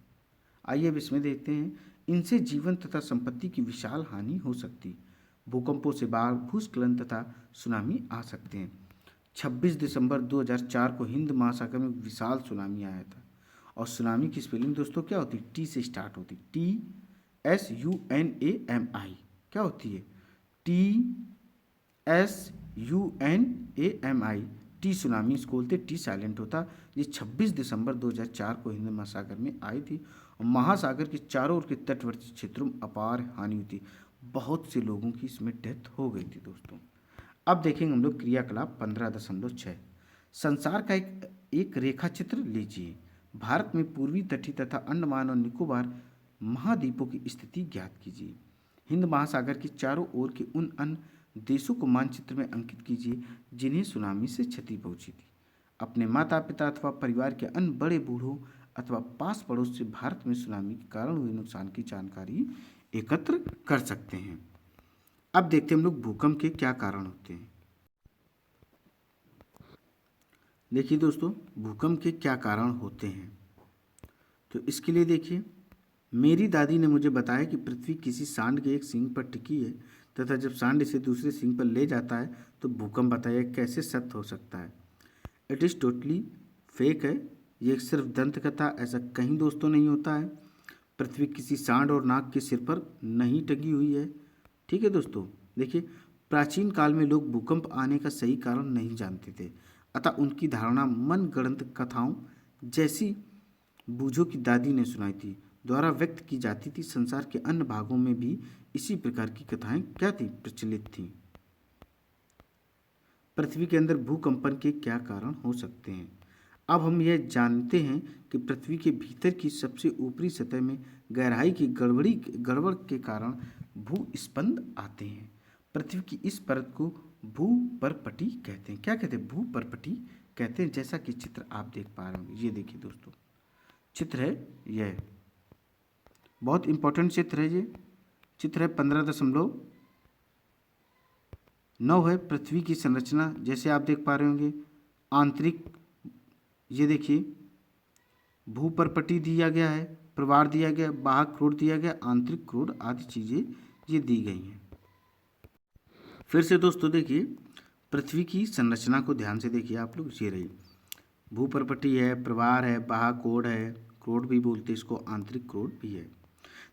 आइए अब इसमें देखते हैं। इनसे जीवन तथा संपत्ति की विशाल हानि हो सकती। भूकंपों से बाढ़, भूस्खलन तथा सुनामी आ सकते हैं। 26 दिसंबर 2004 को हिंद महासागर में विशाल सुनामी आया था। और सुनामी की स्पेलिंग दोस्तों क्या होती? टी से स्टार्ट होती। TSUNAMI। क्या होती है? TSUNAMI। UNAMI टी सुनामी इसको बोलते, टी साइलेंट होता। ये 26 दिसंबर 2004 को हिंद महासागर में आई थी और महासागर के चारों ओर के तटवर्ती क्षेत्रों में अपार हानि हुई थी। बहुत से लोगों की इसमें डेथ हो गई थी दोस्तों। अब देखेंगे हम लोग क्रियाकलाप 15.6। संसार का एक रेखा चित्र लीजिए। भारत में पूर्वी तटीय तथा अंडमान और निकोबार महाद्वीपों की स्थिति ज्ञात कीजिए। हिंद महासागर के चारों ओर के उन अन्य देशों को मानचित्र में अंकित कीजिए जिन्हें सुनामी से क्षति पहुंची थी। अपने माता पिता अथवा परिवार के अन्य बड़े बूढ़ों अथवा पास पड़ोस से भारत में सुनामी के कारण हुए नुकसान की जानकारी एकत्र कर सकते हैं। अब देखते हैं हम लोग भूकंप के क्या कारण होते हैं। देखिए दोस्तों, भूकंप के क्या कारण होते हैं, तो इसके लिए देखिए, मेरी दादी ने मुझे बताया कि पृथ्वी किसी सांड के एक सींग पर टिकी है तथा जब सांड इसे दूसरे सींग पर ले जाता है तो भूकंप बताया कैसे सत्य हो सकता है। इट इज़ टोटली फेक है, ये एक सिर्फ दंत कथा, ऐसा कहीं दोस्तों नहीं होता है। पृथ्वी किसी सांड और नाग के सिर पर नहीं टंगी हुई है। ठीक है दोस्तों, देखिए, प्राचीन काल में लोग भूकंप आने का सही कारण नहीं जानते थे, अतः उनकी धारणा मनगढ़ंत कथाओं जैसी बूझों की दादी ने सुनाई थी द्वारा व्यक्त की जाती थी। संसार के अन्य भागों में भी इसी प्रकार की कथाएं क्या थी, प्रचलित थीं। पृथ्वी के अंदर भूकंपन के क्या कारण हो सकते हैं। अब हम यह जानते हैं कि पृथ्वी के भीतर की सबसे ऊपरी सतह में गहराई की गड़बड़ के कारण भूस्पंद आते हैं। पृथ्वी की इस परत को भूपर्पटी कहते हैं। क्या कहते हैं, भूपर्पटी कहते हैं। जैसा कि चित्र आप देख पा रहे होंगे, ये देखिए दोस्तों, चित्र है यह, बहुत इंपॉर्टेंट चित्र है। ये चित्र है 15.9 है। पृथ्वी की संरचना जैसे आप देख पा रहे होंगे, आंतरिक, ये देखिए, भूपर्पटी दिया गया है, प्रवार दिया गया, बाह्य क्रोड दिया गया, आंतरिक क्रोड आदि चीज़ें ये दी गई हैं। फिर से दोस्तों देखिए, पृथ्वी की संरचना को ध्यान से देखिए आप लोग, ये रही भूपर्पटी है, प्रवार है, बाह्य क्रोड है, क्रोड भी बोलते इसको, आंतरिक क्रोड भी है।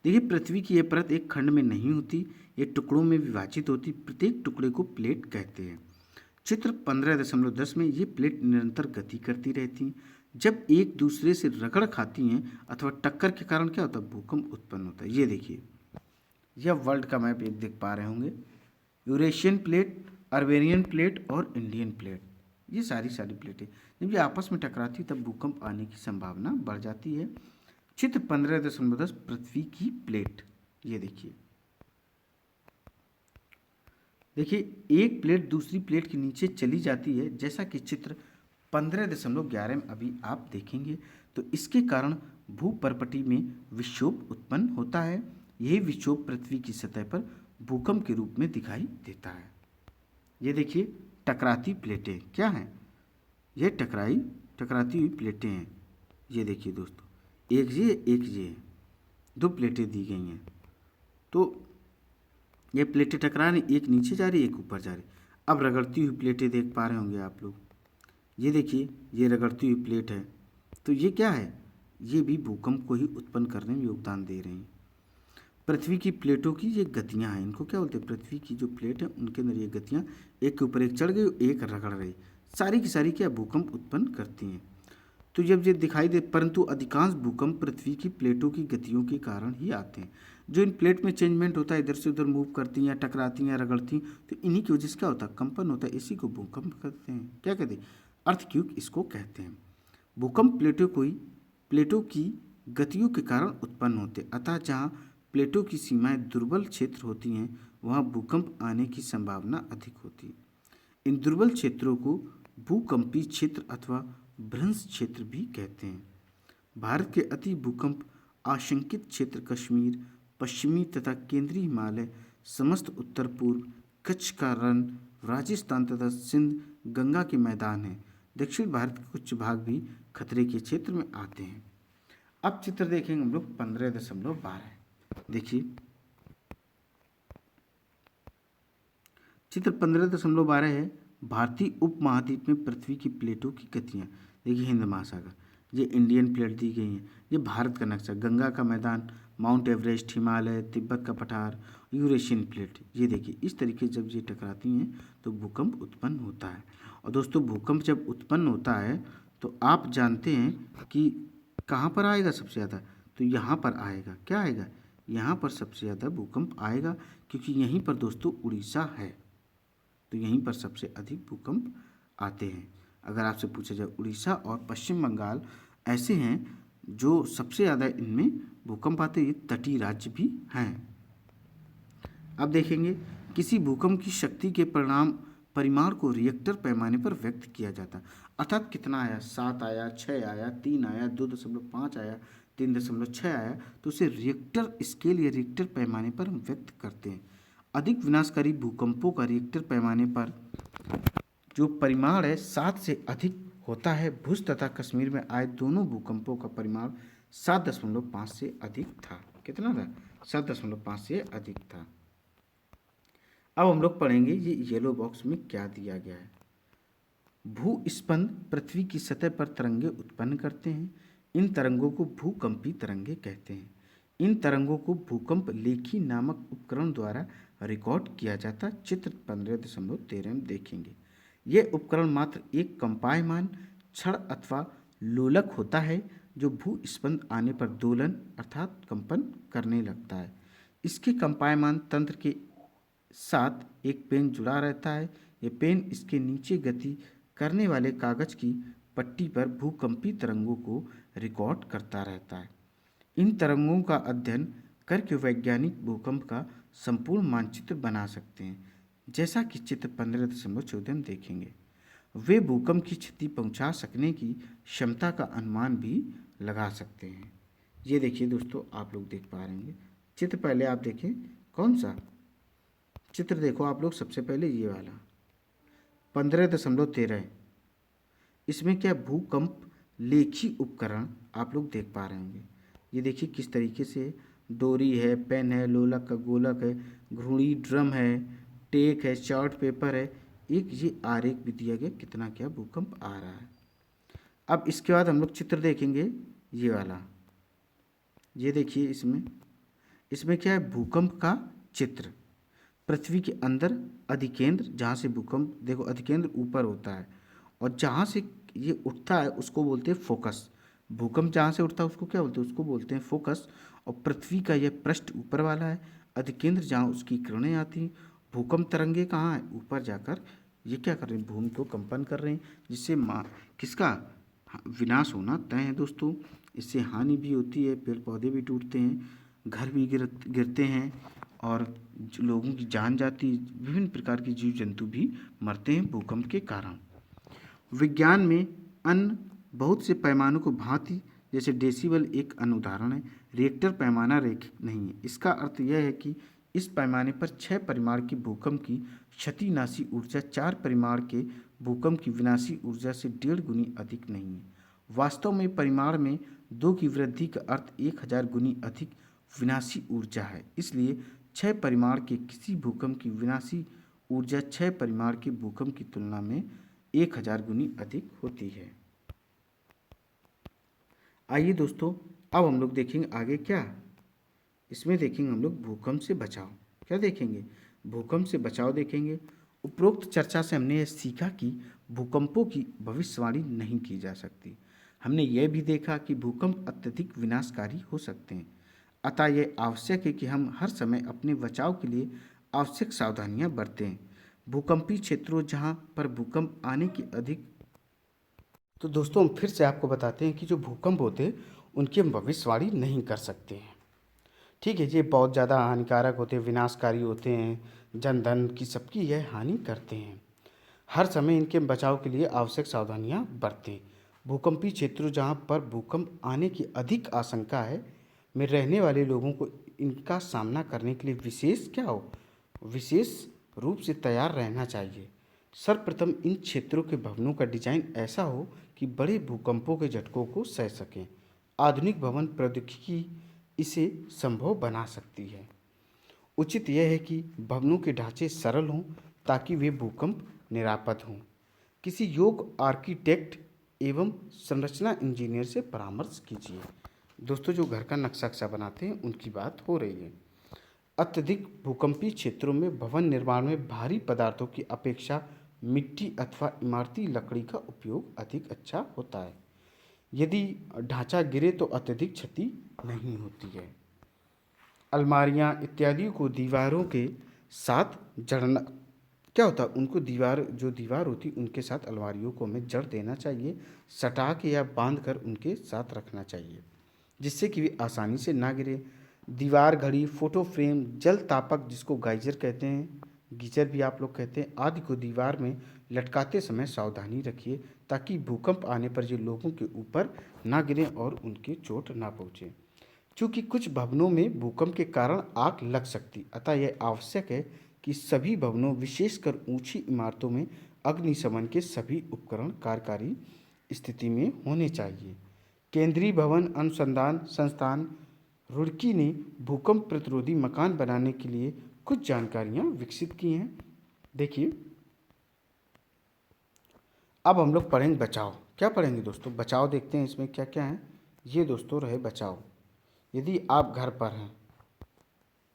देखिए, पृथ्वी की यह परत एक खंड में नहीं होती, ये टुकड़ों में विभाजित होती। प्रत्येक टुकड़े को प्लेट कहते हैं। चित्र 15.10 में ये प्लेट निरंतर गति करती रहती हैं। जब एक दूसरे से रगड़ खाती हैं अथवा टक्कर के कारण क्या होता है, भूकंप उत्पन्न होता है। ये देखिए, यह वर्ल्ड का मैप एक देख पा रहे होंगे, यूरेशियन प्लेट, अर्मेनियन प्लेट और इंडियन प्लेट, ये सारी प्लेटें जब ये आपस में टकराती तब भूकंप आने की संभावना बढ़ जाती है। चित्र 15.10 पृथ्वी की प्लेट, ये देखिए, एक प्लेट दूसरी प्लेट के नीचे चली जाती है, जैसा कि चित्र 15.11 में अभी आप देखेंगे। तो इसके कारण भूपर्पटी में विक्षोभ उत्पन्न होता है। यही विक्षोभ पृथ्वी की सतह पर भूकंप के रूप में दिखाई देता है। ये देखिए, टकराती प्लेटें क्या हैं, ये टकराती हुई प्लेटें हैं। ये देखिए दोस्तों, एक ये दो प्लेटें दी गई हैं। तो ये प्लेटें टकरा रही, एक नीचे जा रही, एक ऊपर जा रही। अब रगड़ती हुई प्लेटें देख पा रहे होंगे आप लोग, ये देखिए, ये रगड़ती हुई प्लेट है। तो ये क्या है, ये भी भूकंप को ही उत्पन्न करने में योगदान दे रही हैं। पृथ्वी की प्लेटों की ये गतियां हैं, इनको क्या बोलते हैं, पृथ्वी की जो प्लेट है उनके अंदर ये गतियां, एक के ऊपर एक चढ़ गई, एक रगड़ रही, सारी की सारी क्या भूकंप उत्पन्न करती हैं। तो जब ये दिखाई दे, परंतु अधिकांश भूकंप पृथ्वी की प्लेटों की गतियों के कारण ही आते हैं। जो इन प्लेट में चेंजमेंट होता है, इधर से उधर मूव करती हैं, टकराती हैं, रगड़ती हैं, तो इन्हीं की वजह से क्या होता है, कंपन होता है। इसी को भूकंप कहते हैं। क्या कहते हैं, अर्थक्वेक इसको कहते हैं। भूकंप प्लेटों की गतियों के कारण उत्पन्न होते हैं। अतः जहाँ प्लेटों की सीमाएं दुर्बल क्षेत्र होती हैं वहाँ भूकंप आने की संभावना अधिक होती है। इन दुर्बल क्षेत्रों को भूकंपी क्षेत्र अथवा भ्रंश क्षेत्र भी कहते हैं। भारत के अति भूकंप आशंकित क्षेत्र कश्मीर, पश्चिमी तथा केंद्रीय हिमालय, समस्त उत्तर पूर्व, कच्छ का रण, राजस्थान तथा सिंध, गंगा के मैदान हैं। दक्षिण भारत के कुछ भाग भी खतरे के क्षेत्र में आते हैं। अब चित्र देखेंगे हम लोग 15.12। देखिए, चित्र 15.12 है, भारतीय उपमहाद्वीप में पृथ्वी की प्लेटों की गतियाँ। देखिए, हिंद महासागर, ये इंडियन प्लेट दी गई हैं। ये भारत का नक्शा, गंगा का मैदान, माउंट एवरेस्ट, हिमालय, तिब्बत का पठार, यूरेशियन प्लेट। ये देखिए इस तरीके जब ये टकराती हैं तो भूकंप उत्पन्न होता है। और दोस्तों भूकंप जब उत्पन्न होता है तो आप जानते हैं कि कहाँ पर आएगा सबसे ज़्यादा, तो यहाँ पर आएगा। क्या आएगा? यहाँ पर सबसे ज़्यादा भूकंप आएगा, क्योंकि यहीं पर दोस्तों उड़ीसा है, तो यहीं पर सबसे अधिक भूकंप आते हैं। अगर आपसे पूछा जाए, उड़ीसा और पश्चिम बंगाल ऐसे हैं जो सबसे ज़्यादा इनमें भूकंप आते हैं। ये तटीय राज्य भी हैं। अब देखेंगे, किसी भूकंप की शक्ति के परिमाण को रिएक्टर पैमाने पर व्यक्त किया जाता है। अर्थात कितना आया, 7 आया, 6 आया, 3 आया, 2.5 आया, 3.6 आया, तो उसे रिएक्टर स्केल या रिएक्टर पैमाने पर हम व्यक्त करते हैं। अधिक विनाशकारी भूकंपों का रिएक्टर पैमाने पर जो परिमाण है 7 से अधिक होता है। भुज तथा कश्मीर में आए दोनों भूकंपों का परिमाण 7.5 से अधिक था। कितना था? 7.5 से अधिक था। अब हम लोग पढ़ेंगे ये येलो बॉक्स में क्या दिया गया है। भूस्पंद पृथ्वी की सतह पर तरंगे उत्पन्न करते हैं। इन तरंगों को भूकंपी तरंगे कहते हैं। इन तरंगों को भूकंप लेखी नामक उपकरण द्वारा रिकॉर्ड किया जाता। चित्र 15.13 में देखेंगे। यह उपकरण मात्र एक कंपायमान क्षण अथवा लोलक होता है जो भूस्पंद आने पर दोलन अर्थात कंपन करने लगता है। इसके कंपायमान तंत्र के साथ एक पेन जुड़ा रहता है। यह पेन इसके नीचे गति करने वाले कागज की पट्टी पर भूकंपी तरंगों को रिकॉर्ड करता रहता है। इन तरंगों का अध्ययन करके वैज्ञानिक भूकंप का संपूर्ण मानचित्र बना सकते हैं, जैसा कि चित्र 15.14 में देखेंगे। वे भूकंप की क्षति पहुंचा सकने की क्षमता का अनुमान भी लगा सकते हैं। ये देखिए दोस्तों, आप लोग देख पा रहे हैं चित्र। पहले आप देखें, कौन सा चित्र देखो आप लोग, सबसे पहले ये वाला 15.13। इसमें क्या भूकंप लेखी उपकरण आप लोग देख पा रहे होंगे। ये देखिए किस तरीके से डोरी है, पेन है, लोलक का गोलक है, घुड़ी, ड्रम है, टेक है, चार्ट पेपर है, एक ये आरेख भी दिया गया कितना क्या भूकंप आ रहा है। अब इसके बाद हम लोग चित्र देखेंगे ये वाला। ये देखिए इसमें क्या है, भूकंप का चित्र। पृथ्वी के अंदर अधिकेंद्र, जहाँ से भूकंप, देखो अधिकेंद्र ऊपर होता है और जहाँ से ये उठता है उसको बोलते हैं फोकस। भूकंप जहाँ से उठता है उसको क्या बोलते हैं? उसको बोलते हैं फोकस। और पृथ्वी का यह पृष्ठ ऊपर वाला है, अधिकेंद्र जहाँ उसकी किरणें आती हैं। भूकंप तरंगे कहाँ है? ऊपर जाकर ये क्या कर रहे हैं? भूमि को कंपन कर रहे हैं, जिससे किसका विनाश होना तय है दोस्तों। इससे हानि भी होती है, पेड़ पौधे भी टूटते हैं, घर भी गिरते हैं और लोगों की जान जाती है। विभिन्न प्रकार के जीव जंतु भी मरते हैं भूकंप के कारण। विज्ञान में अन्य बहुत से पैमानों को भांति, जैसे डेसिबल एक अन्य उदाहरण है। रिएक्टर पैमाना रेखिक नहीं है। इसका अर्थ यह है कि इस पैमाने पर 6 परिमाण की भूकंप की क्षतिनाशी ऊर्जा 4 परिमाण के भूकंप की विनाशी ऊर्जा से 1.5 गुनी अधिक नहीं है। वास्तव में परिमाण में 2 की वृद्धि का अर्थ 1000 गुनी अधिक विनाशी ऊर्जा है। इसलिए 6 परिमाण के किसी भूकंप की विनाशी ऊर्जा 6 परिमाण के भूकंप की तुलना में 1000 गुनी अधिक होती है। आइए दोस्तों, अब हम लोग देखेंगे आगे क्या। इसमें देखेंगे हम लोग भूकंप से बचाव। क्या देखेंगे? भूकंप से बचाव देखेंगे। उपरोक्त चर्चा से हमने यह सीखा कि भूकंपों की भविष्यवाणी नहीं की जा सकती। हमने यह भी देखा कि भूकंप अत्यधिक विनाशकारी हो सकते हैं। अतः यह आवश्यक है कि हम हर समय अपने बचाव के लिए आवश्यक सावधानियां बरतें। भूकंपीय क्षेत्रों जहां पर भूकंप आने की अधिक, तो दोस्तों हम फिर से आपको बताते हैं कि जो भूकंप होते हैं उनकी हम भविष्यवाणी नहीं कर सकते हैं। ठीक है, ये बहुत ज़्यादा हानिकारक होते हैं, विनाशकारी होते हैं, जन धन की सबकी यह हानि करते हैं। हर समय इनके बचाव के लिए आवश्यक सावधानियां बरतें। भूकंपीय क्षेत्रों जहां पर भूकंप आने की अधिक आशंका है में रहने वाले लोगों को इनका सामना करने के लिए विशेष रूप से तैयार रहना चाहिए। सर्वप्रथम इन क्षेत्रों के भवनों का डिजाइन ऐसा हो कि बड़े भूकंपों के झटकों को सह सकें। आधुनिक भवन प्रौद्योगिकी इसे संभव बना सकती है। उचित यह है कि भवनों के ढांचे सरल हों ताकि वे भूकंप निरापद हों। किसी योग्य आर्किटेक्ट एवं संरचना इंजीनियर से परामर्श कीजिए। दोस्तों जो घर का नक्शा बनाते हैं उनकी बात हो रही है। अत्यधिक भूकंपीय क्षेत्रों में भवन निर्माण में भारी पदार्थों की अपेक्षा मिट्टी अथवा इमारती लकड़ी का उपयोग अधिक अच्छा होता है। यदि ढांचा गिरे तो अत्यधिक क्षति नहीं होती है। अलमारियां इत्यादि को दीवारों के साथ जड़ना क्या होता है, उनको दीवार होती उनके साथ अलमारियों को हमें जड़ देना चाहिए, सटा के या बांध कर उनके साथ रखना चाहिए जिससे कि वे आसानी से ना गिरे। दीवार घड़ी, फोटो फ्रेम, जल तापक जिसको गाइजर कहते हैं, गीजर भी आप लोग कहते हैं, आदि को दीवार में लटकाते समय सावधानी रखिए ताकि भूकंप आने पर ये लोगों के ऊपर ना गिरें और उनके चोट ना पहुँचे। चूँकि कुछ भवनों में भूकंप के कारण आग लग सकती, अतः यह आवश्यक है कि सभी भवनों विशेषकर ऊंची इमारतों में अग्निशमन के सभी उपकरण कार्यकारी स्थिति में होने चाहिए। केंद्रीय भवन अनुसंधान संस्थान रुड़की ने भूकंप प्रतिरोधी मकान बनाने के लिए कुछ जानकारियां विकसित की हैं। देखिए, अब हम लोग पढ़ेंगे बचाव। क्या पढ़ेंगे दोस्तों? बचाव देखते हैं इसमें क्या क्या है। ये दोस्तों रहे बचाव। यदि आप घर पर हैं,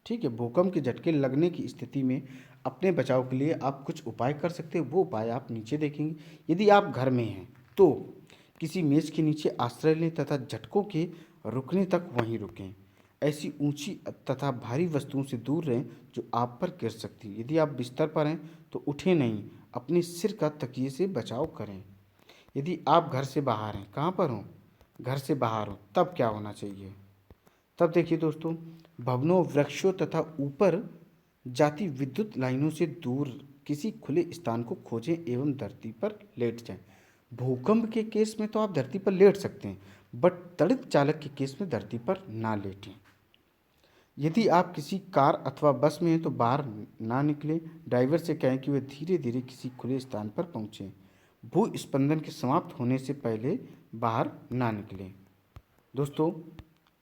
ठीक है, भूकंप के झटके लगने की स्थिति में अपने बचाव के लिए आप कुछ उपाय कर सकते हैं। वो उपाय आप नीचे देखेंगे। यदि आप घर में हैं तो किसी मेज के नीचे आश्रय लें तथा झटकों के रुकने तक वहीं रुकें। ऐसी ऊंची तथा भारी वस्तुओं से दूर रहें जो आप पर गिर सकती है। यदि आप बिस्तर पर हैं तो उठें नहीं, अपने सिर का तकिए से बचाव करें। यदि आप घर से बाहर हैं, कहाँ पर हों? घर से बाहर हो, तब क्या होना चाहिए? तब देखिए दोस्तों, भवनों, वृक्षों तथा ऊपर जाती विद्युत लाइनों से दूर किसी खुले स्थान को खोजें एवं धरती पर लेट जाएं। भूकंप के केस में तो आप धरती पर लेट सकते हैं, बट त्वरित चालक के केस में धरती पर ना लेटें। यदि आप किसी कार अथवा बस में हैं तो बाहर ना निकलें। ड्राइवर से कहें कि वह धीरे धीरे किसी खुले स्थान पर पहुंचें। भूस्पंदन के समाप्त होने से पहले बाहर ना निकलें। दोस्तों,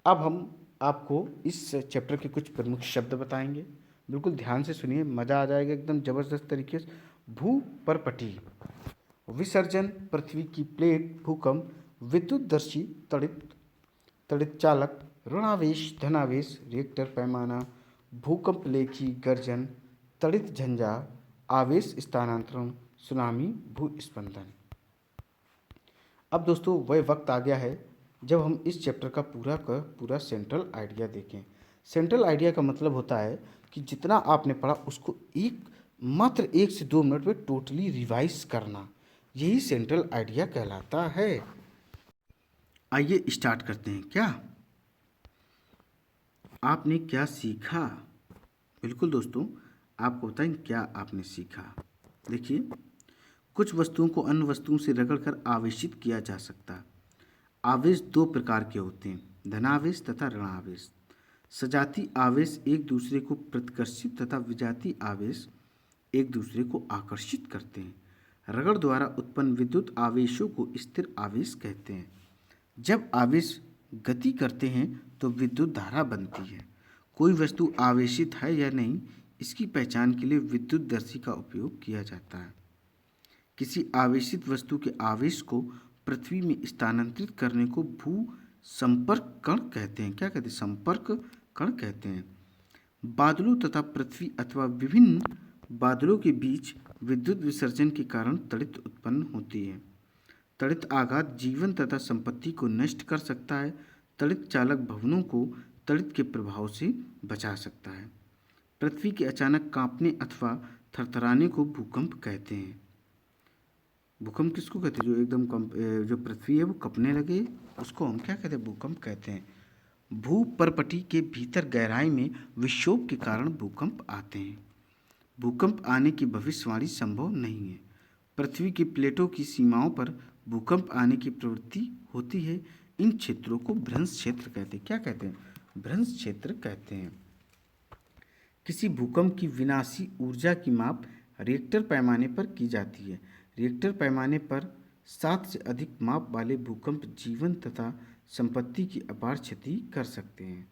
अब हम आपको इस चैप्टर के कुछ प्रमुख शब्द बताएंगे। बिल्कुल ध्यान से सुनिए, मज़ा आ जाएगा एकदम ज़बरदस्त तरीके से। भू परपटी, विसर्जन, पृथ्वी की प्लेट, भूकंप, विद्युतदर्शी, तड़ित, तड़ित चालक, ऋणावेश, धनावेश, रिएक्टर पैमाना, भूकंप लेखी, गर्जन, तड़ित झंझा, आवेश स्थानांतरण, सुनामी, भूस्पंदन। अब दोस्तों वह वक्त आ गया है जब हम इस चैप्टर का पूरा सेंट्रल आइडिया देखें। सेंट्रल आइडिया का मतलब होता है कि जितना आपने पढ़ा उसको मात्र 1 से 2 मिनट में टोटली रिवाइज करना, यही सेंट्रल आइडिया कहलाता है। आइए स्टार्ट करते हैं। क्या आपने क्या सीखा? बिल्कुल दोस्तों, आपको बताएं क्या आपने सीखा। देखिए, कुछ वस्तुओं को अन्य वस्तुओं से रगड़कर आवेशित किया जा सकता है। आवेश 2 प्रकार के होते हैं, धनावेश तथा ऋणावेश। सजाती आवेश एक दूसरे को प्रतिकर्षित तथा विजातीय आवेश एक दूसरे को आकर्षित करते हैं। रगड़ द्वारा उत्पन्न विद्युत आवेशों को स्थिर आवेश कहते हैं। जब आवेश गति करते हैं तो विद्युत धारा बनती है। कोई वस्तु आवेशित है या नहीं, इसकी पहचान के लिए विद्युतदर्शी का उपयोग किया जाता है। किसी आवेशित वस्तु के आवेश को पृथ्वी में स्थानांतरित करने को भू संपर्क कण कहते हैं। क्या कहते हैं? संपर्क कण कहते हैं। बादलों तथा पृथ्वी अथवा विभिन्न बादलों के बीच विद्युत विसर्जन के कारण तड़ित उत्पन्न होती है। तड़ित आघात जीवन तथा संपत्ति को नष्ट कर सकता है। तड़ित चालक भवनों को तड़ित के प्रभाव से बचा सकता है। पृथ्वी के अचानक कांपने अथवा थरथराने को भूकंप कहते हैं। भूकंप किसको कहते हैं? जो एकदम जो पृथ्वी है वो कंपने लगे, उसको हम क्या कहते हैं? भूकंप कहते हैं। भू परपटी के भीतर गहराई में विक्षोभ के कारण भूकंप आते हैं। भूकंप आने की भविष्यवाणी संभव नहीं है। पृथ्वी की प्लेटों की सीमाओं पर भूकंप आने की प्रवृत्ति होती है। इन क्षेत्रों को भ्रंश क्षेत्र कहते हैं। क्या कहते हैं? भ्रंश क्षेत्र कहते हैं। किसी भूकंप की विनाशी ऊर्जा की माप रिएक्टर पैमाने पर की जाती है। रिएक्टर पैमाने पर 7 से अधिक माप वाले भूकंप जीवन तथा संपत्ति की अपार क्षति कर सकते हैं।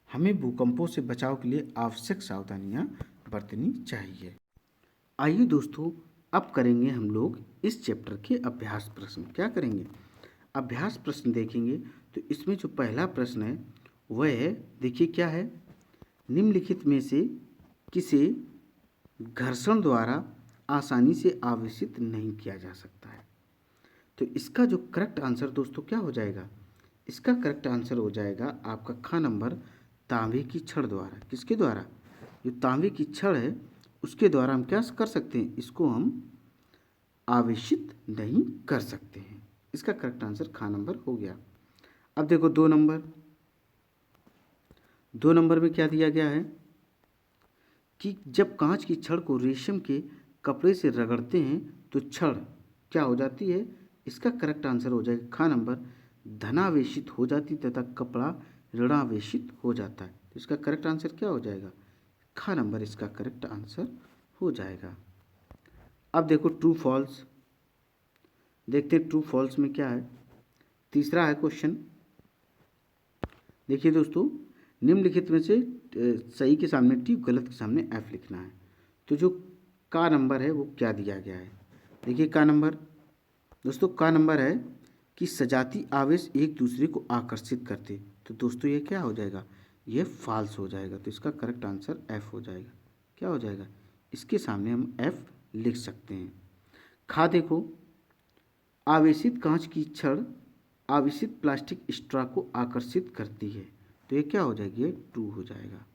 हमें भूकंपों से बचाव के लिए आवश्यक सावधानियां बरतनी चाहिए। आइए दोस्तों, अब करेंगे हम लोग इस चैप्टर के अभ्यास प्रश्न। क्या करेंगे? अभ्यास प्रश्न देखेंगे। तो इसमें जो पहला प्रश्न है वह है, देखिए क्या है, निम्नलिखित में से किसे घर्षण द्वारा आसानी से आवेशित नहीं किया जा सकता है। तो इसका जो करेक्ट आंसर दोस्तों क्या हो जाएगा, इसका करेक्ट आंसर हो जाएगा आपका ख नंबर, तांबे की छड़ द्वारा। किसके द्वारा, जो तांबे की छड़ है उसके द्वारा हम क्या कर सकते हैं, इसको हम आवेशित नहीं कर सकते हैं। इसका करेक्ट आंसर ख नंबर हो गया। अब देखो 2 नंबर, 2 नंबर में क्या दिया गया है कि जब कांच की छड़ को रेशम के कपड़े से रगड़ते हैं तो छड़ क्या हो जाती है। इसका करेक्ट आंसर हो जाएगा ख नंबर, धनावेशित हो जाती तथा कपड़ा ऋणावेशित हो जाता है। तो इसका करेक्ट आंसर क्या हो जाएगा, ख नंबर इसका करेक्ट आंसर हो जाएगा। अब देखो ट्रू फॉल्स, देखते हैं ट्रू फॉल्स में क्या है। तीसरा है क्वेश्चन, देखिए दोस्तों, निम्नलिखित में से सही के सामने टी, गलत के सामने एफ लिखना है। तो जो का नंबर है वो क्या दिया गया है, देखिए का नंबर दोस्तों, का नंबर है कि सजाती आवेश एक दूसरे को आकर्षित करते। तो दोस्तों ये क्या हो जाएगा, ये फॉल्स हो जाएगा। तो इसका करेक्ट आंसर एफ हो जाएगा। क्या हो जाएगा, इसके सामने हम एफ लिख सकते हैं। खा देखो, आवेशित कांच की छड़ आवेशित प्लास्टिक स्ट्रा को आकर्षित करती है। तो ये क्या हो जाएगी, ये ट्रू हो जाएगा,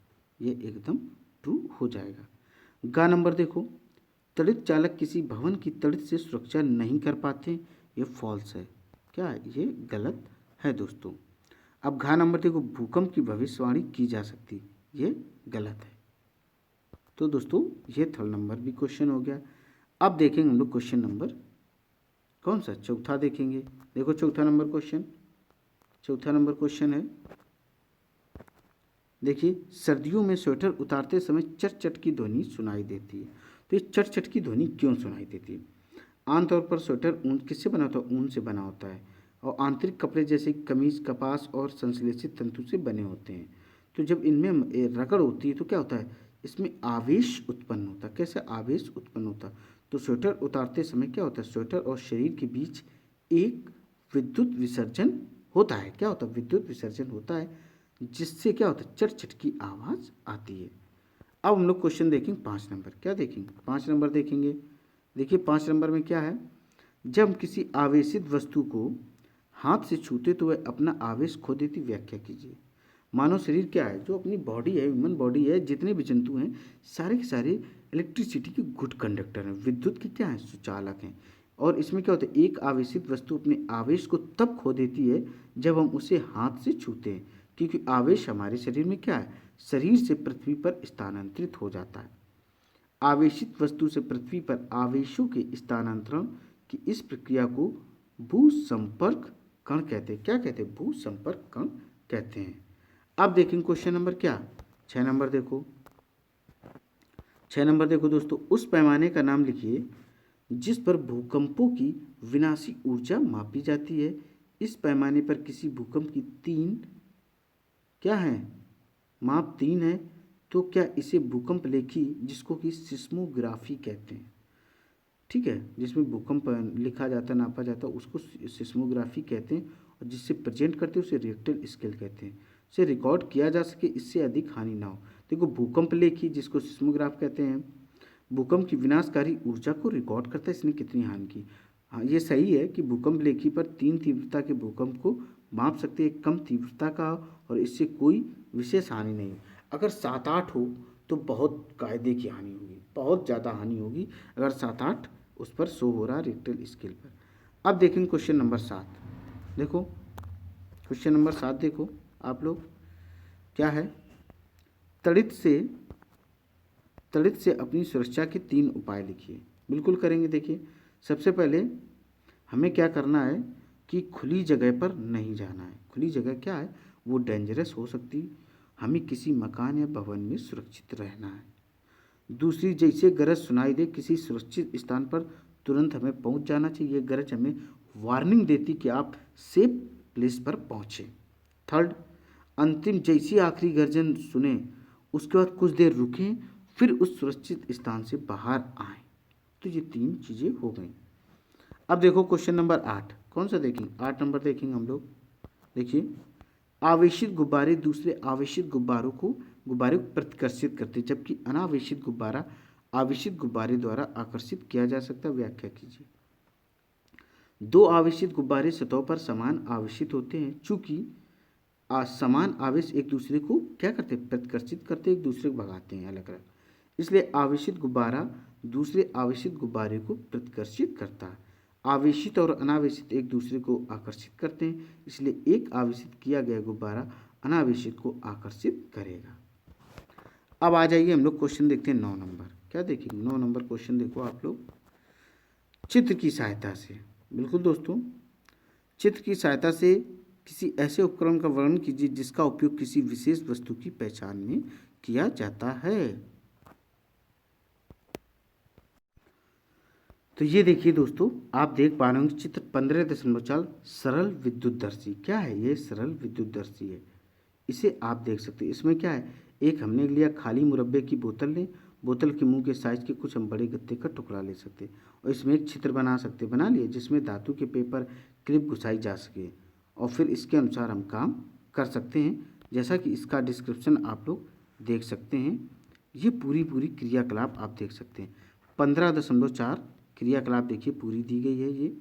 ये एकदम ट्रू हो जाएगा। गा नंबर देखो, तड़ित चालक किसी भवन की तड़ित से सुरक्षा नहीं कर पाते, ये फॉल्स है। क्या है, ये गलत है दोस्तों। अब घा नंबर देखो, भूकंप की भविष्यवाणी की जा सकती, ये गलत है। तो दोस्तों ये थर्ड नंबर भी क्वेश्चन हो गया। अब देखेंगे हम लोग क्वेश्चन नंबर कौन सा, चौथा देखेंगे। देखो चौथा नंबर क्वेश्चन, चौथा नंबर क्वेश्चन है, देखिए, सर्दियों में स्वेटर उतारते समय चट चट की ध्वनि सुनाई देती है। तो ये चट चट की ध्वनि क्यों सुनाई देती है। आमतौर पर स्वेटर ऊन किससे बना होता है, ऊन से बना होता है, और आंतरिक कपड़े जैसे कमीज कपास और संश्लेषित तंतु से बने होते हैं। तो जब इनमें रगड़ होती है तो क्या होता है, इसमें आवेश उत्पन्न होता है। कैसे आवेश उत्पन्न होता है, तो स्वेटर उतारते समय क्या होता है, स्वेटर और शरीर के बीच एक विद्युत विसर्जन होता है। क्या होता है, विद्युत विसर्जन होता है, जिससे क्या होता है, चट चट की आवाज़ आती है। अब हम लोग क्वेश्चन देखेंगे 5 नंबर। क्या देखेंगे, 5 नंबर देखेंगे। देखिए 5 नंबर में क्या है, जब किसी आवेशित वस्तु को हाथ से छूते तो वह अपना आवेश खो देती। व्याख्या कीजिए। मानव शरीर क्या है, जो अपनी बॉडी है, ह्यूमन बॉडी है, जितने भी जंतु हैं सारे के सारे इलेक्ट्रिसिटी के गुड कंडक्टर हैं, विद्युत के क्या हैं, सुचालक हैं। और इसमें क्या होता है, एक आवेशित वस्तु अपने आवेश को तब खो देती है जब हम उसे हाथ से छूते हैं, क्योंकि आवेश हमारे शरीर में क्या है, शरीर से पृथ्वी पर स्थानांतरित हो जाता है। आवेशित वस्तु से पृथ्वी पर आवेशों के स्थानांतरण की इस प्रक्रिया को भू संपर्क कण कहते हैं। क्या कहते हैं, भू संपर्क कण कहते हैं। अब देखेंगे क्वेश्चन नंबर क्या, 6 नंबर देखो। 6 नंबर देखो दोस्तों, उस पैमाने का नाम लिखिए जिस पर भूकंपों की विनाशी ऊर्जा मापी जाती है। इस पैमाने पर किसी भूकंप की 3 क्या है, माप 3 है, तो क्या इसे भूकंप लेखी, जिसको कि सिस्मोग्राफी कहते हैं, ठीक है, जिसमें भूकंप लिखा जाता नापा जाता उसको सिस्मोग्राफी कहते हैं, और जिससे प्रेजेंट करते हैं उसे रिएक्टर स्केल कहते हैं। उसे रिकॉर्ड किया जा सके, इससे अधिक हानि ना हो। देखो भूकंप लेखी, जिसको सिस्मोग्राफ कहते हैं, भूकंप की विनाशकारी ऊर्जा को रिकॉर्ड करता है, इसने कितनी हानि की। हाँ ये सही है कि भूकंप लेखी पर 3 तीव्रता के भूकंप को माप सकते हैं, कम तीव्रता का, और इससे कोई विशेष हानि नहीं। अगर 7-8 हो तो बहुत कायदे की हानि होगी, बहुत ज़्यादा हानि होगी अगर 7-8 उस पर शो हो रहा है रिक्टर स्केल पर। अब देखेंगे क्वेश्चन नंबर 7। देखो क्वेश्चन नंबर 7 देखो आप लोग, क्या है, तड़ित से अपनी सुरक्षा के 3 उपाय लिखिए। बिल्कुल करेंगे। देखिए सबसे पहले हमें क्या करना है कि खुली जगह पर नहीं जाना है। खुली जगह क्या है, वो डेंजरस हो सकती, हमें किसी मकान या भवन में सुरक्षित रहना है। दूसरी, जैसे गरज सुनाई दे किसी सुरक्षित स्थान पर तुरंत हमें पहुंच जाना चाहिए। ये गरज हमें वार्निंग देती कि आप सेफ प्लेस पर पहुँचें। थर्ड, अंतिम जैसी आखिरी गर्जन सुने उसके बाद कुछ देर रुकें, फिर उस सुरक्षित स्थान से बाहर आएं। तो ये 3 चीज़ें हो गई। अब देखो क्वेश्चन नंबर 8, कौन सा देखेंगे, 8 नंबर देखेंगे हम लोग। देखिए, आवेशित गुब्बारे दूसरे आवेशित गुब्बारे को प्रतिकर्षित करते हैं, जबकि अनावेशित गुब्बारा आवेशित गुब्बारे द्वारा आकर्षित किया जा सकता है। व्याख्या कीजिए। दो आवेशित गुब्बारे सतह पर समान आवेशित होते हैं। चूंकि समान आवेश एक दूसरे को क्या करते हैं, प्रतिकर्षित करते हैं, एक दूसरे को भगाते हैं अलग अलग, इसलिए आवेशित गुब्बारा दूसरे आवेशित गुब्बारे को प्रतिकर्षित करता है। आवेशित और अनावेशित एक दूसरे को आकर्षित करते हैं, इसलिए एक आवेशित किया गया गुब्बारा अनावेशित को आकर्षित करेगा। अब आ जाइए हम लोग क्वेश्चन देखते हैं 9 नंबर। क्या देखेंगे 9 नंबर क्वेश्चन, देखो आप लोग, चित्र की सहायता से। बिल्कुल दोस्तों, चित्र की सहायता से किसी ऐसे उपकरण का वर्णन कीजिए जिसका उपयोग किसी विशेष वस्तु की पहचान में किया जाता है। तो ये देखिए दोस्तों, आप देख पा रहे होंगे चित्र 15.4 सरल विद्युतदर्शी। क्या है ये? सरल विद्युतदर्शी है। इसे आप देख सकते हैं। इसमें क्या है, एक हमने लिया खाली मुरब्बे की बोतल लें, बोतल के मुंह के साइज के कुछ हम बड़े गत्ते का टुकड़ा ले सकते हैं और इसमें एक चित्र बना सकते, बना लिए, जिसमें धातु के पेपर क्लिप घुसाई जा सके और फिर इसके अनुसार हम काम कर सकते हैं। जैसा कि इसका डिस्क्रिप्शन आप लोग देख सकते हैं। ये पूरी क्रियाकलाप आप देख सकते हैं। 15.4 क्रियाकलाप देखिए पूरी दी गई है, ये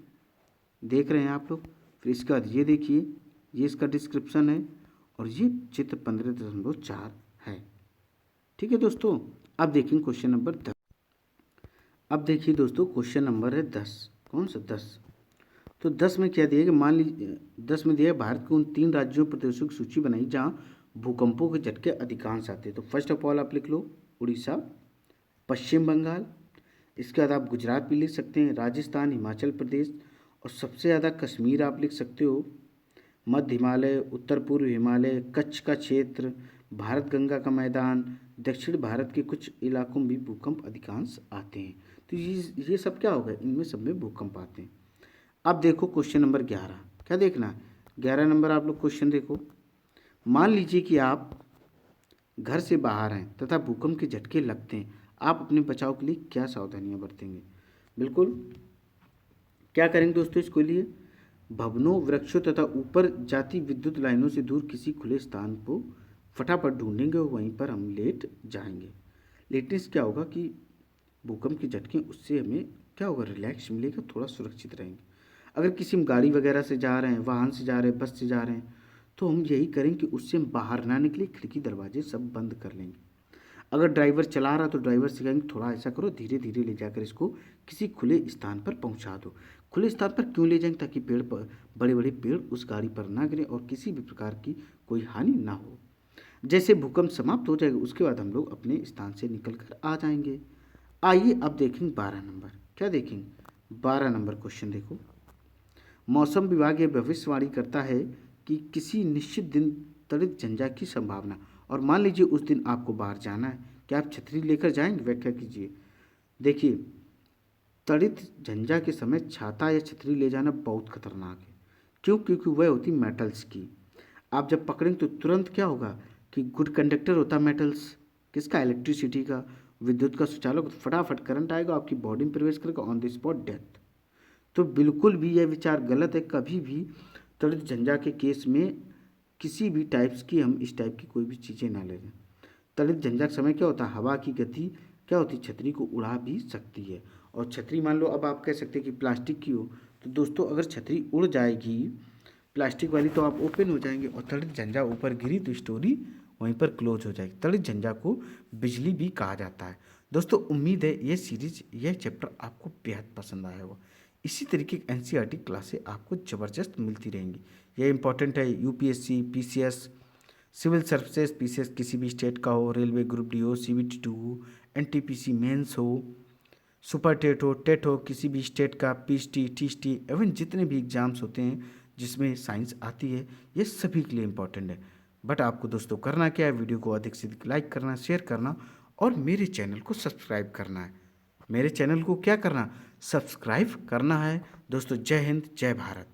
देख रहे हैं आप लोग। फिर इसके बाद ये देखिए, ये इसका डिस्क्रिप्शन है और ये चित्र 15.4 है। ठीक है दोस्तों, अब देखेंगे क्वेश्चन नंबर 10। अब देखिए दोस्तों, क्वेश्चन नंबर है 10। कौन सा? 10। तो 10 में क्या दिया कि मान लीजिए 10 में दिया है भारत के उन 3 राज्यों प्रदेशों की सूची बनाई जहाँ भूकंपों के झटके अधिकांश आते हैं। तो फर्स्ट ऑफ ऑल आप लिख लो उड़ीसा, पश्चिम बंगाल, इसके बाद आप गुजरात भी लिख सकते हैं, राजस्थान, हिमाचल प्रदेश और सबसे ज़्यादा कश्मीर आप लिख सकते हो, मध्य हिमालय, उत्तर पूर्व हिमालय, कच्छ का क्षेत्र, भारत गंगा का मैदान, दक्षिण भारत के कुछ इलाकों में भी भूकंप अधिकांश आते हैं। तो ये सब क्या होगा, इनमें सब में भूकंप आते हैं। अब देखो क्वेश्चन नंबर 11। क्या देखना है? 11 नंबर आप लोग क्वेश्चन देखो। मान लीजिए कि आप घर से बाहर हैं तथा भूकंप के झटके लगते हैं, आप अपने बचाव के लिए क्या सावधानियां बरतेंगे? बिल्कुल क्या करेंगे दोस्तों इसके लिए? भवनों, वृक्षों तथा ऊपर जाती विद्युत लाइनों से दूर किसी खुले स्थान को फटाफट ढूंढेंगे और वहीं पर हम लेट जाएंगे। लेटने से क्या होगा कि भूकंप के झटके, उससे हमें क्या होगा, रिलैक्स मिलेगा, थोड़ा सुरक्षित रहेंगे। अगर किसी हम गाड़ी वगैरह से जा रहे हैं, वाहन से जा रहे हैं, बस से जा रहे हैं, तो हम यही करें कि उससे हम बाहर ना निकले, खिड़की दरवाजे सब बंद कर लेंगे। अगर ड्राइवर चला रहा तो ड्राइवर से कहेंगे थोड़ा ऐसा करो, धीरे धीरे ले जाकर इसको किसी खुले स्थान पर पहुंचा दो। खुले स्थान पर क्यों ले जाएंगे? ताकि बड़े बड़े पेड़ उस गाड़ी पर ना गिरे और किसी भी प्रकार की कोई हानि ना हो। जैसे भूकंप समाप्त हो जाएगा उसके बाद हम लोग अपने स्थान से निकल कर आ जाएंगे। आइए अब देखेंगे 12 नंबर। क्या देखेंगे? 12 नंबर क्वेश्चन देखो। मौसम विभाग यह भविष्यवाणी करता है कि किसी निश्चित दिन तड़ित झंझा की संभावना, और मान लीजिए उस दिन आपको बाहर जाना है, क्या आप छतरी लेकर जाएंगे? व्याख्या कीजिए। देखिए, तड़ित झंझा के समय छाता या छतरी ले जाना बहुत खतरनाक है। क्यों? क्योंकि वह होती मेटल्स की। आप जब पकड़ेंगे तो तुरंत क्या होगा कि गुड कंडक्टर होता मेटल्स, किसका? इलेक्ट्रिसिटी का, विद्युत का सुचालक। फटाफट करंट आएगा, आपकी बॉडी में प्रवेश करेगा, ऑन द स्पॉट डेथ। तो बिल्कुल भी यह विचार गलत है। कभी भी तड़ित झंझा के केस में किसी भी टाइप्स की हम इस टाइप की कोई भी चीज़ें ना ले लें। तड़ित झंझा के समय क्या होता है, हवा की गति क्या होती है, छतरी को उड़ा भी सकती है। और छतरी मान लो अब आप कह सकते हैं कि प्लास्टिक की हो, तो दोस्तों अगर छतरी उड़ जाएगी प्लास्टिक वाली तो आप ओपन हो जाएंगे, और तड़ित झंझा ऊपर गिरी तो स्टोरी वहीं पर क्लोज हो जाएगी। तड़ित झंझा को बिजली भी कहा जाता है। दोस्तों उम्मीद है ये सीरीज, यह चैप्टर आपको बेहद पसंद आया होगा। इसी तरीके की एनसीईआरटी क्लासें आपको ज़बरदस्त मिलती रहेंगी। यह इंपॉर्टेंट है, UPSC, PCS, civil services, PCS किसी भी स्टेट का हो, रेलवे ग्रुप डी हो, सीबीटी 2 हो, एनटीपीसी मेंस हो, सुपर टेट हो किसी भी स्टेट का, पीएचटी, टीएसटी, एवं जितने भी एग्जाम्स होते हैं जिसमें साइंस आती है, ये सभी के लिए इम्पॉर्टेंट है। बट आपको दोस्तों करना क्या है, वीडियो को अधिक से अधिक लाइक करना, शेयर करना और मेरे चैनल को सब्सक्राइब करना है। मेरे चैनल को क्या करना, सब्सक्राइब करना है। दोस्तों जय हिंद, जय भारत।